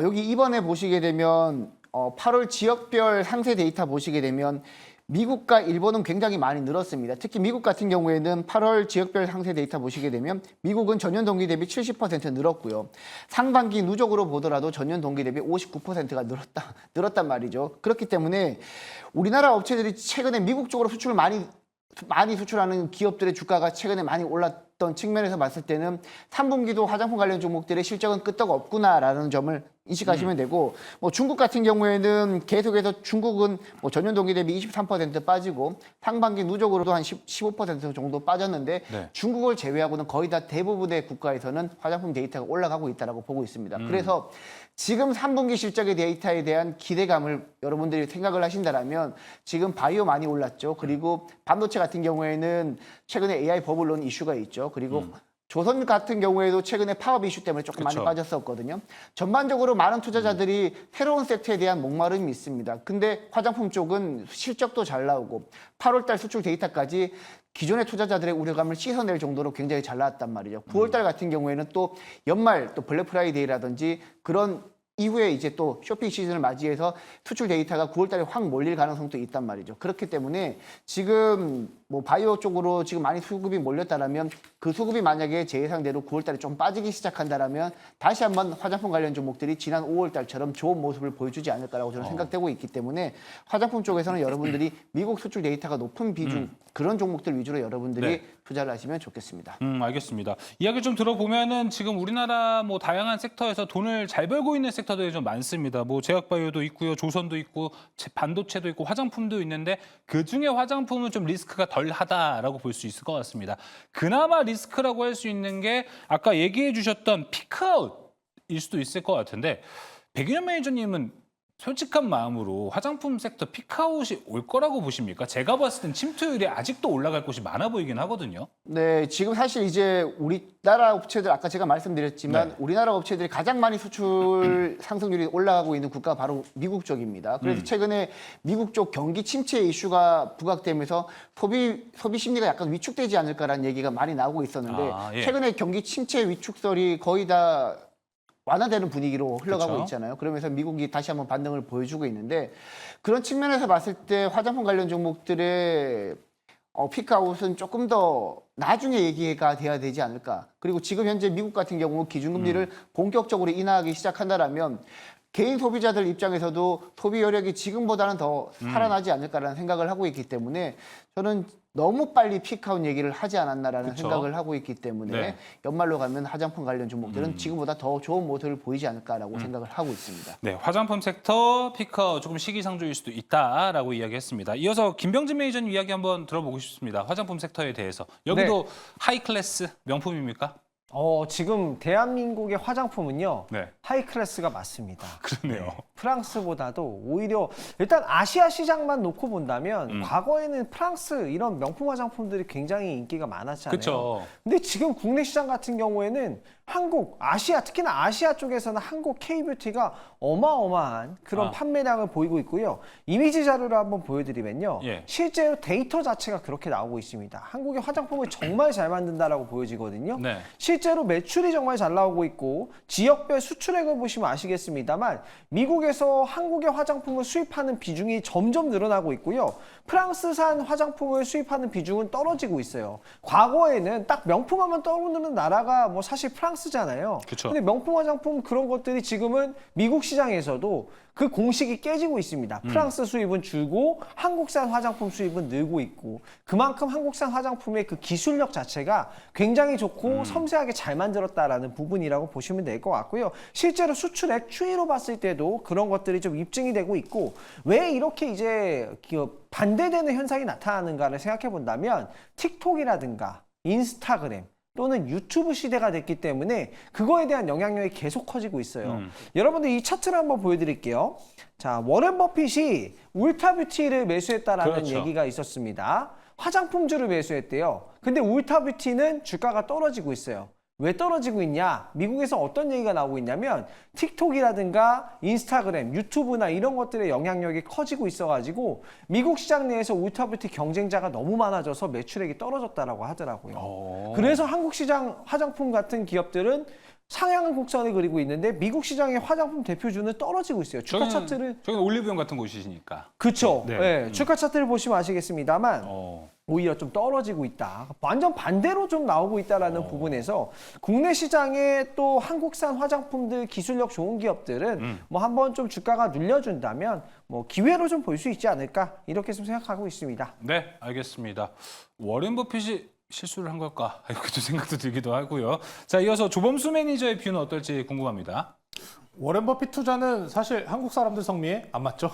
여기 이번에 보시게 되면 8월 지역별 상세 데이터 보시게 되면 미국과 일본은 굉장히 많이 늘었습니다. 특히 미국 같은 경우에는 8월 지역별 상세 데이터 보시게 되면 미국은 전년 동기 대비 70% 늘었고요. 상반기 누적으로 보더라도 전년 동기 대비 59%가 늘었단 말이죠. 그렇기 때문에 우리나라 업체들이 최근에 미국 쪽으로 수출을 많이 수출하는 기업들의 주가가 최근에 많이 올랐던 측면에서 봤을 때는 3분기도 화장품 관련 종목들의 실적은 끄떡 없구나라는 점을 인식하시면 되고, 뭐 중국 같은 경우에는 계속해서 중국은 뭐 전년 동기 대비 23% 빠지고 상반기 누적으로도 한 15% 정도 빠졌는데 네. 중국을 제외하고는 거의 다 대부분의 국가에서는 화장품 데이터가 올라가고 있다고 보고 있습니다. 그래서 지금 3분기 실적의 데이터에 대한 기대감을 여러분들이 생각을 하신다면 지금 바이오 많이 올랐죠. 그리고 반도체 같은 경우에는 최근에 AI 버블론 이슈가 있죠. 그리고 조선 같은 경우에도 최근에 파업 이슈 때문에 조금 그쵸. 많이 빠졌었거든요. 전반적으로 많은 투자자들이 새로운 섹터에 대한 목마름이 있습니다. 근데 화장품 쪽은 실적도 잘 나오고 8월 달 수출 데이터까지 기존의 투자자들의 우려감을 씻어낼 정도로 굉장히 잘 나왔단 말이죠. 9월 달 같은 경우에는 또 연말 또 블랙 프라이데이라든지 그런 이후에 이제 또 쇼핑 시즌을 맞이해서 수출 데이터가 9월 달에 확 몰릴 가능성도 있단 말이죠. 그렇기 때문에 지금 뭐 바이오 쪽으로 지금 많이 수급이 몰렸다라면 그 수급이 만약에 제 예상대로 9월 달에 좀 빠지기 시작한다라면 다시 한번 화장품 관련 종목들이 지난 5월 달처럼 좋은 모습을 보여주지 않을까라고 저는 생각되고 있기 때문에 화장품 쪽에서는 여러분들이 미국 수출 데이터가 높은 비중 그런 종목들 위주로 여러분들이 네. 투자를 하시면 좋겠습니다. 알겠습니다. 이야기 좀 들어보면은 지금 우리나라 뭐 다양한 섹터에서 돈을 잘 벌고 있는 섹터들이 좀 많습니다. 뭐 제약바이오도 있고요, 조선도 있고, 반도체도 있고, 화장품도 있는데 그 중에 화장품은 좀 리스크가 덜하다라고 볼 수 있을 것 같습니다. 그나마 리스크라고 할 수 있는 게 아까 얘기해 주셨던 피크아웃일 수도 있을 것 같은데 백윤현 매니저님은 솔직한 마음으로 화장품 섹터 피크아웃이 올 거라고 보십니까? 제가 봤을 땐 침투율이 아직도 올라갈 곳이 많아 보이긴 하거든요. 네, 지금 사실 이제 우리나라 업체들 아까 제가 말씀드렸지만 네. 우리나라 업체들이 가장 많이 수출 상승률이 올라가고 있는 국가가 바로 미국 쪽입니다. 그래서 최근에 미국 쪽 경기 침체 이슈가 부각되면서 소비 심리가 약간 위축되지 않을까라는 얘기가 많이 나오고 있었는데 아, 예. 최근에 경기 침체 위축설이 거의 다 완화되는 분위기로 흘러가고 그렇죠. 있잖아요. 그러면서 미국이 다시 한번 반등을 보여주고 있는데 그런 측면에서 봤을 때 화장품 관련 종목들의 피크아웃은 조금 더 나중에 얘기가 돼야 되지 않을까. 그리고 지금 현재 미국 같은 경우 기준금리를 본격적으로 인하하기 시작한다라면 개인 소비자들 입장에서도 소비 여력이 지금보다는 더 살아나지 않을까라는 생각을 하고 있기 때문에 저는 너무 빨리 피크아웃 얘기를 하지 않았나라는 그쵸. 생각을 하고 있기 때문에 네. 연말로 가면 화장품 관련 종목들은 지금보다 더 좋은 모습을 보이지 않을까라고 생각을 하고 있습니다. 네, 화장품 섹터 피크아웃 조금 시기상조일 수도 있다라고 이야기했습니다. 이어서 김병진 매니저님 이야기 한번 들어보고 싶습니다. 화장품 섹터에 대해서. 여기도 하이 클래스 명품입니까? 지금 대한민국의 화장품은요. 네, 하이 클래스가 맞습니다. 그러네요. 프랑스보다도 오히려 일단 아시아 시장만 놓고 본다면 과거에는 프랑스 이런 명품 화장품들이 굉장히 인기가 많았잖아요. 그렇죠. 근데 지금 국내 시장 같은 경우에는 한국, 아시아, 특히나 아시아 쪽에서는 한국 K뷰티가 어마어마한 그런 판매량을 보이고 있고요. 이미지 자료를 한번 보여드리면요. 예. 실제로 데이터 자체가 그렇게 나오고 있습니다. 한국의 화장품을 정말 잘 만든다라고 보여지거든요. 네. 실제로 매출이 정말 잘 나오고 있고 지역별 수출액을 보시면 아시겠습니다만 미국에서 한국의 화장품을 수입하는 비중이 점점 늘어나고 있고요. 프랑스산 화장품을 수입하는 비중은 떨어지고 있어요. 과거에는 딱 명품하면 떠오르는 나라가 뭐 사실 프랑스잖아요. 그쵸. 근데 명품 화장품 그런 것들이 지금은 미국 시장에서도 그 공식이 깨지고 있습니다. 프랑스 수입은 줄고 한국산 화장품 수입은 늘고 있고 그만큼 한국산 화장품의 그 기술력 자체가 굉장히 좋고 섬세하게 잘 만들었다라는 부분이라고 보시면 될 것 같고요. 실제로 수출액 추이로 봤을 때도 그런 것들이 좀 입증이 되고 있고 왜 이렇게 이제 반대되는 현상이 나타나는가를 생각해 본다면 틱톡이라든가 인스타그램 또는 유튜브 시대가 됐기 때문에 그거에 대한 영향력이 계속 커지고 있어요. 여러분들 이 차트를 한번 보여드릴게요. 자, 워렌 버핏이 울타뷰티를 매수했다라는 그렇죠. 얘기가 있었습니다. 화장품주를 매수했대요. 근데 울타뷰티는 주가가 떨어지고 있어요. 왜 떨어지고 있냐? 미국에서 어떤 얘기가 나오고 있냐면 틱톡이라든가 인스타그램, 유튜브나 이런 것들의 영향력이 커지고 있어가지고 미국 시장 내에서 울타뷰티 경쟁자가 너무 많아져서 매출액이 떨어졌다라고 하더라고요. 그래서 한국 시장 화장품 같은 기업들은 상향 곡선을 그리고 있는데 미국 시장의 화장품 대표주는 떨어지고 있어요. 주가 차트를 저기는 올리브영 같은 곳이시니까. 그쵸. 네. 네. 주가 차트를 보시면 아시겠습니다만 오히려 좀 떨어지고 있다. 완전 반대로 좀 나오고 있다라는 부분에서 국내 시장에 또 한국산 화장품들 기술력 좋은 기업들은 뭐 한번 좀 주가가 눌려준다면 뭐 기회로 좀 볼 수 있지 않을까 이렇게 좀 생각하고 있습니다. 네, 알겠습니다. 워렌 버핏이 실수를 한 걸까? 이렇게 좀 생각도 들기도 하고요. 자, 이어서 조범수 매니저의 뷰는 어떨지 궁금합니다. 워렌 버핏 투자는 사실 한국 사람들 성미에 안 맞죠?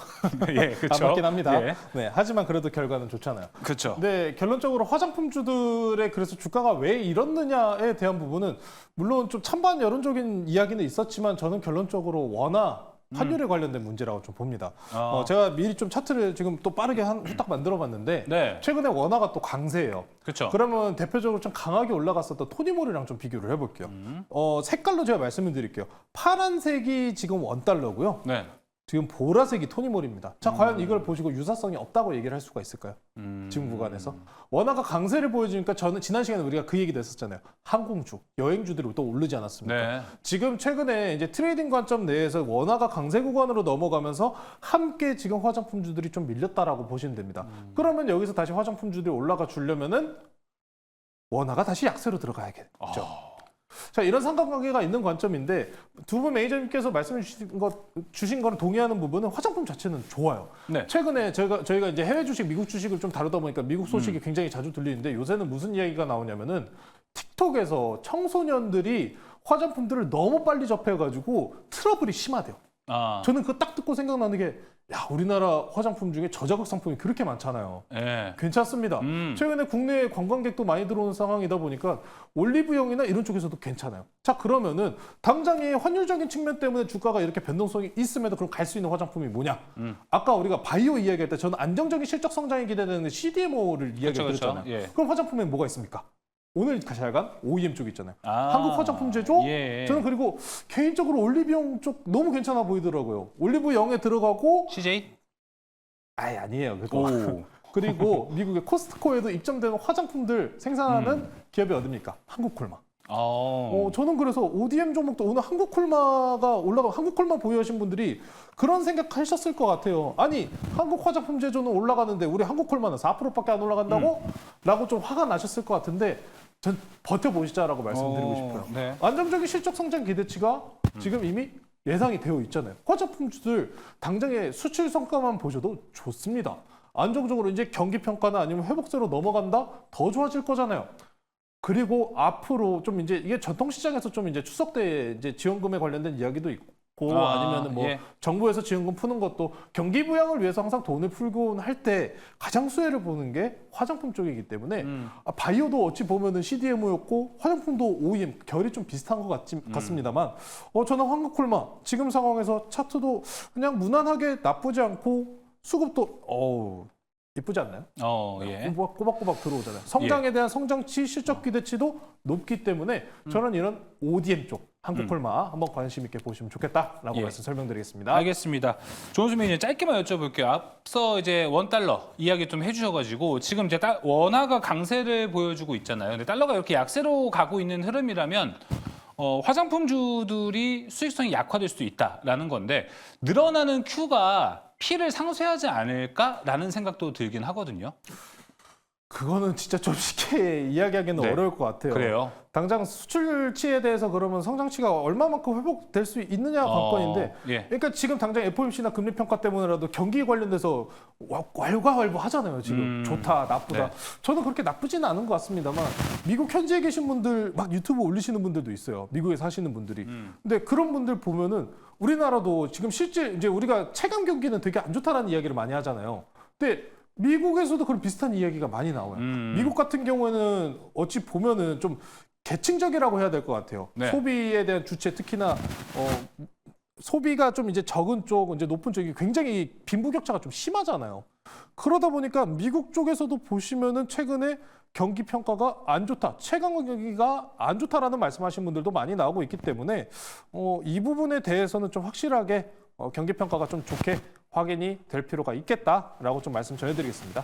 예, 그렇죠. 안 맞긴 합니다. 예. 네, 하지만 그래도 결과는 좋잖아요. 그렇죠. 근데 결론적으로 화장품주들의 그래서 주가가 왜 이렇느냐에 대한 부분은 물론 좀 찬반 여론적인 이야기는 있었지만 저는 결론적으로 워낙 환율에 관련된 문제라고 좀 봅니다. 제가 미리 좀 차트를 지금 또 빠르게 후딱 만들어봤는데 네. 최근에 원화가 또 강세예요. 그렇죠. 그러면 대표적으로 좀 강하게 올라갔었던 토니모리랑 좀 비교를 해볼게요. 색깔로 제가 말씀을 드릴게요. 파란색이 지금 원달러고요. 네. 지금 보라색이 토니모리입니다. 자, 과연 이걸 보시고 유사성이 없다고 얘기를 할 수가 있을까요? 지금 구간에서. 원화가 강세를 보여주니까 저는 지난 시간에 우리가 그 얘기도 했었잖아요. 항공주, 여행주들이 또 오르지 않았습니까? 네. 지금 최근에 이제 트레이딩 관점 내에서 원화가 강세 구간으로 넘어가면서 함께 지금 화장품주들이 좀 밀렸다라고 보시면 됩니다. 그러면 여기서 다시 화장품주들이 올라가 주려면은 원화가 다시 약세로 들어가야겠죠. 자, 이런 상관관계가 있는 관점인데 두 분 매니저님께서 말씀해 주신 거는 동의하는 부분은 화장품 자체는 좋아요. 네. 최근에 저희가 이제 해외 주식, 미국 주식을 좀 다루다 보니까 미국 소식이 굉장히 자주 들리는데 요새는 무슨 이야기가 나오냐면은 틱톡에서 청소년들이 화장품들을 너무 빨리 접해가지고 트러블이 심하대요. 저는 그거 딱 듣고 생각나는 게 야, 우리나라 화장품 중에 저자극 상품이 그렇게 많잖아요. 네. 괜찮습니다. 최근에 국내에 관광객도 많이 들어오는 상황이다 보니까 올리브영이나 이런 쪽에서도 괜찮아요. 자, 그러면은 당장에 환율적인 측면 때문에 주가가 이렇게 변동성이 있음에도 그럼 갈 수 있는 화장품이 뭐냐? 아까 우리가 바이오 이야기할 때 저는 안정적인 실적 성장이 기대되는 CDMO를 이야기했잖아요. 예. 그럼 화장품에 뭐가 있습니까? 오늘 잘 간 OEM 쪽 있잖아요. 한국 화장품 제조. 예. 저는 그리고 개인적으로 올리브영 쪽 너무 괜찮아 보이더라고요. 올리브영에 들어가고 CJ? 아니에요. 그거. 오. 그리고 미국의 코스트코에도 입점되는 화장품들 생산하는 기업이 어딥니까? 한국콜마. 저는 그래서 ODM 종목도 오늘 한국콜마가 올라가 한국콜마 보유하신 분들이 그런 생각하셨을 것 같아요. 아니, 한국 화장품 제조는 올라가는데 우리 한국콜마는 4%밖에 안 올라간다고? 라고 좀 화가 나셨을 것 같은데 전 버텨보시자라고 말씀드리고 싶어요. 네. 안정적인 실적 성장 기대치가 지금 이미 예상이 되어 있잖아요. 화장품주들 당장의 수출 성과만 보셔도 좋습니다. 안정적으로 이제 경기 평가나 아니면 회복세로 넘어간다? 더 좋아질 거잖아요. 그리고 앞으로 좀 이제 이게 전통시장에서 좀 이제 추석 때 이제 지원금에 관련된 이야기도 있고 아니면은 뭐 예. 정부에서 지원금 푸는 것도 경기 부양을 위해서 항상 돈을 풀곤 할 때 가장 수혜를 보는 게 화장품 쪽이기 때문에 바이오도 어찌 보면은 CDMO였고 화장품도 OEM 결이 좀 비슷한 것 같습니다만 저는 한국콜마 지금 상황에서 차트도 그냥 무난하게 나쁘지 않고 수급도 이쁘지 않나요? 예. 꼬박꼬박 들어오잖아요. 성장에 대한 성장치, 실적 기대치도 높기 때문에 저는 이런 ODM 쪽 한국콜마 한번 관심 있게 보시면 좋겠다라고 예. 말씀 설명드리겠습니다. 알겠습니다. 조은수 매니저 짧게만 여쭤볼게요. 앞서 이제 원달러 이야기 좀 해주셔가지고 지금 이제 원화가 강세를 보여주고 있잖아요. 근데 달러가 이렇게 약세로 가고 있는 흐름이라면 화장품주들이 수익성이 약화될 수도 있다라는 건데 늘어나는 Q가 P를 상쇄하지 않을까라는 생각도 들긴 하거든요. 그거는 진짜 좀 쉽게 이야기하기는 네. 어려울 것 같아요. 그래요? 당장 수출치에 대해서 그러면 성장치가 얼마만큼 회복될 수 있느냐 관건인데 예. 그러니까 지금 당장 FOMC나 금리 평가 때문에라도 경기 관련돼서 왈가왈부 하잖아요. 지금 좋다, 나쁘다. 네. 저는 그렇게 나쁘지는 않은 것 같습니다만 미국 현지에 계신 분들 막 유튜브 올리시는 분들도 있어요. 미국에 사시는 분들이. 근데 그런 분들 보면은 우리나라도 지금 실제 이제 우리가 체감 경기는 되게 안 좋다라는 이야기를 많이 하잖아요. 근데 미국에서도 그런 비슷한 이야기가 많이 나와요. 미국 같은 경우에는 어찌 보면은 좀 계층적이라고 해야 될 것 같아요. 네. 소비에 대한 주체 특히나 소비가 좀 이제 적은 쪽, 이제 높은 쪽이 굉장히 빈부격차가 좀 심하잖아요. 그러다 보니까 미국 쪽에서도 보시면은 최근에 경기 평가가 안 좋다, 최강 경기가 안 좋다라는 말씀하신 분들도 많이 나오고 있기 때문에 이 부분에 대해서는 좀 확실하게 경기 평가가 좀 좋게 확인이 될 필요가 있겠다라고 좀 말씀 전해드리겠습니다.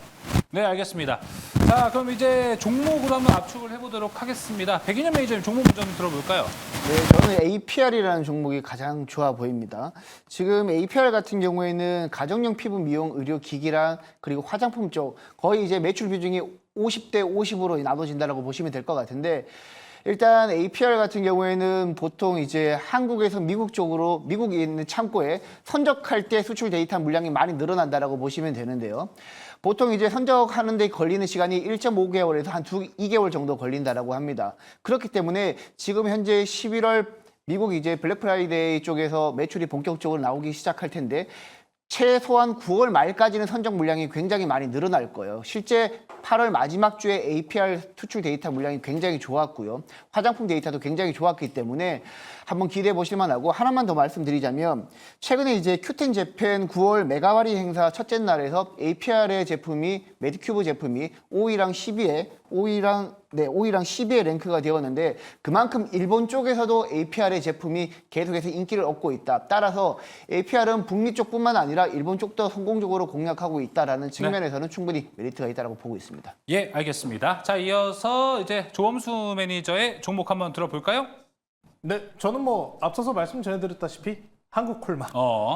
네, 알겠습니다. 자, 그럼 이제 종목으로 한번 압축을 해보도록 하겠습니다. 백인현 매니저님 종목 좀 들어볼까요? 네, 저는 APR이라는 종목이 가장 좋아 보입니다. 지금 APR 같은 경우에는 가정용 피부 미용 의료 기기랑 그리고 화장품 쪽 거의 이제 매출 비중이 50대 50으로 나눠진다라고 보시면 될 것 같은데 일단 APR 같은 경우에는 보통 이제 한국에서 미국 쪽으로 미국에 있는 창고에 선적할 때 수출 데이터 물량이 많이 늘어난다라고 보시면 되는데요. 보통 이제 선적하는 데 걸리는 시간이 1.5개월에서 한 2개월 정도 걸린다라고 합니다. 그렇기 때문에 지금 현재 11월 미국 이제 블랙 프라이데이 쪽에서 매출이 본격적으로 나오기 시작할 텐데 최소한 9월 말까지는 선적 물량이 굉장히 많이 늘어날 거예요. 실제 8월 마지막 주에 APR 수출 데이터 물량이 굉장히 좋았고요. 화장품 데이터도 굉장히 좋았기 때문에 한번 기대해 보실 만하고 하나만 더 말씀드리자면 최근에 이제 큐텐 재팬 9월 메가와리 행사 첫째 날에서 APR의 제품이 메디큐브 제품이 5위랑 10위에 랭크가 되었는데 그만큼 일본 쪽에서도 APR의 제품이 계속해서 인기를 얻고 있다. 따라서 APR은 북미 쪽뿐만 아니라 일본 쪽도 성공적으로 공략하고 있다라는 측면에서는 충분히 메리트가 있다고 보고 있습니다. 예, 알겠습니다. 자, 이어서 이제 조범수 매니저의 종목 한번 들어볼까요? 네, 저는 뭐 앞서서 말씀 전해드렸다시피 한국콜마.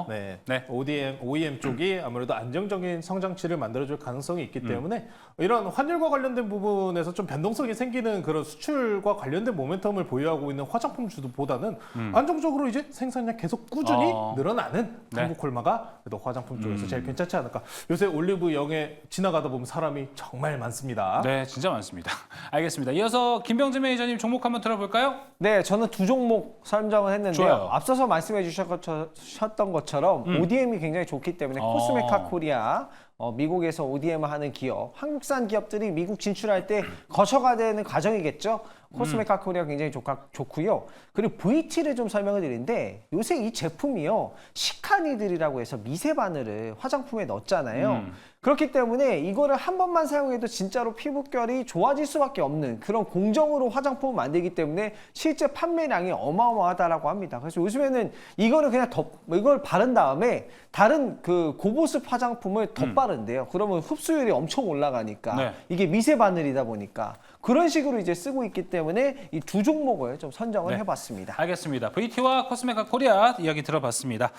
네. OEM 쪽이 아무래도 안정적인 성장치를 만들어줄 가능성이 있기 때문에 이런 환율과 관련된 부분에서 좀 변동성이 생기는 그런 수출과 관련된 모멘텀을 보유하고 있는 화장품주보다는 안정적으로 이제 생산량 계속 꾸준히 늘어나는 네. 한국콜마가 그래도 화장품 쪽에서 제일 괜찮지 않을까. 요새 올리브 영에 지나가다 보면 사람이 정말 많습니다. 네, 진짜 많습니다. 알겠습니다. 이어서 김병진 매니저님 종목 한번 들어볼까요? 네, 저는 두 종목 설정을 했는데요. 좋아요. 앞서서 말씀해 주셨던 것처럼 ODM이 굉장히 좋기 때문에 코스메카 코리아, 미국에서 ODM을 하는 기업, 한국산 기업들이 미국 진출할 때 거쳐가야 되는 과정이겠죠. 코스메카 코리아 굉장히 좋고요. 그리고 VT를 좀 설명을 드리는데 요새 이 제품이요. 시카니들이라고 해서 미세 바늘을 화장품에 넣었잖아요. 그렇기 때문에 이거를 한 번만 사용해도 진짜로 피부결이 좋아질 수밖에 없는 그런 공정으로 화장품을 만들기 때문에 실제 판매량이 어마어마하다라고 합니다. 그래서 요즘에는 이거를 그냥 이걸 바른 다음에 다른 그 고보습 화장품을 덧바른대요. 그러면 흡수율이 엄청 올라가니까 네. 이게 미세 바늘이다 보니까 그런 식으로 이제 쓰고 있기 때문에 이 두 종목을 좀 선정을 해봤습니다. 알겠습니다. VT와 코스메카 코리아 이야기 들어봤습니다.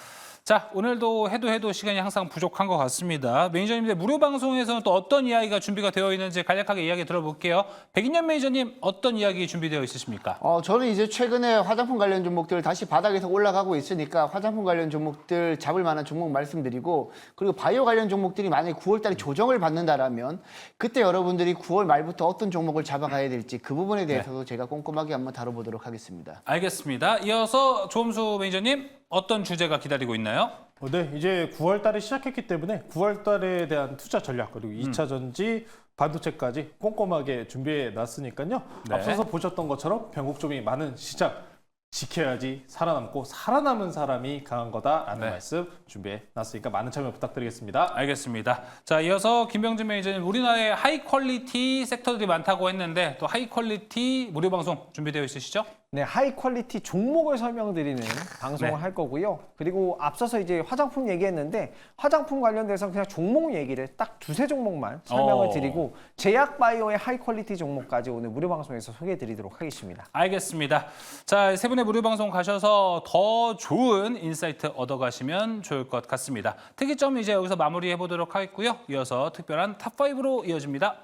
자, 오늘도 해도 시간이 항상 부족한 것 같습니다. 매니저님들 무료 방송에서는 또 어떤 이야기가 준비가 되어 있는지 간략하게 이야기 들어볼게요. 백인현 매니저님 어떤 이야기 준비되어 있으십니까? 저는 이제 최근에 화장품 관련 종목들 다시 바닥에서 올라가고 있으니까 화장품 관련 종목들 잡을 만한 종목 말씀드리고 그리고 바이오 관련 종목들이 만약에 9월 달에 조정을 받는다라면 그때 여러분들이 9월 말부터 어떤 종목을 잡아가야 될지 그 부분에 대해서도 제가 꼼꼼하게 한번 다뤄보도록 하겠습니다. 알겠습니다. 이어서 조범수 매니저님 어떤 주제가 기다리고 있나요? 네, 이제 9월 달에 시작했기 때문에 9월 달에 대한 투자 전략 그리고 2차 전지 반도체까지 꼼꼼하게 준비해 놨으니까요. 네. 앞서서 보셨던 것처럼 변곡점이 많은 시장 지켜야지 살아남고 살아남은 사람이 강한 거다라는 네. 말씀 준비해 놨으니까 많은 참여 부탁드리겠습니다. 알겠습니다. 자, 이어서 김병진 매니저님 우리나라에 하이 퀄리티 섹터들이 많다고 했는데 또 하이 퀄리티 무료 방송 준비되어 있으시죠? 네, 하이 퀄리티 종목을 설명드리는 방송을 네. 할 거고요. 그리고 앞서서 이제 화장품 얘기했는데 화장품 관련돼서 그냥 종목 얘기를 딱 두세 종목만 설명을 드리고 제약 바이오의 하이 퀄리티 종목까지 오늘 무료 방송에서 소개해 드리도록 하겠습니다. 알겠습니다. 자, 세 분의 무료 방송 가셔서 더 좋은 인사이트 얻어가시면 좋을 것 같습니다. 특이점 이제 여기서 마무리해 보도록 하겠고요. 이어서 특별한 탑5로 이어집니다.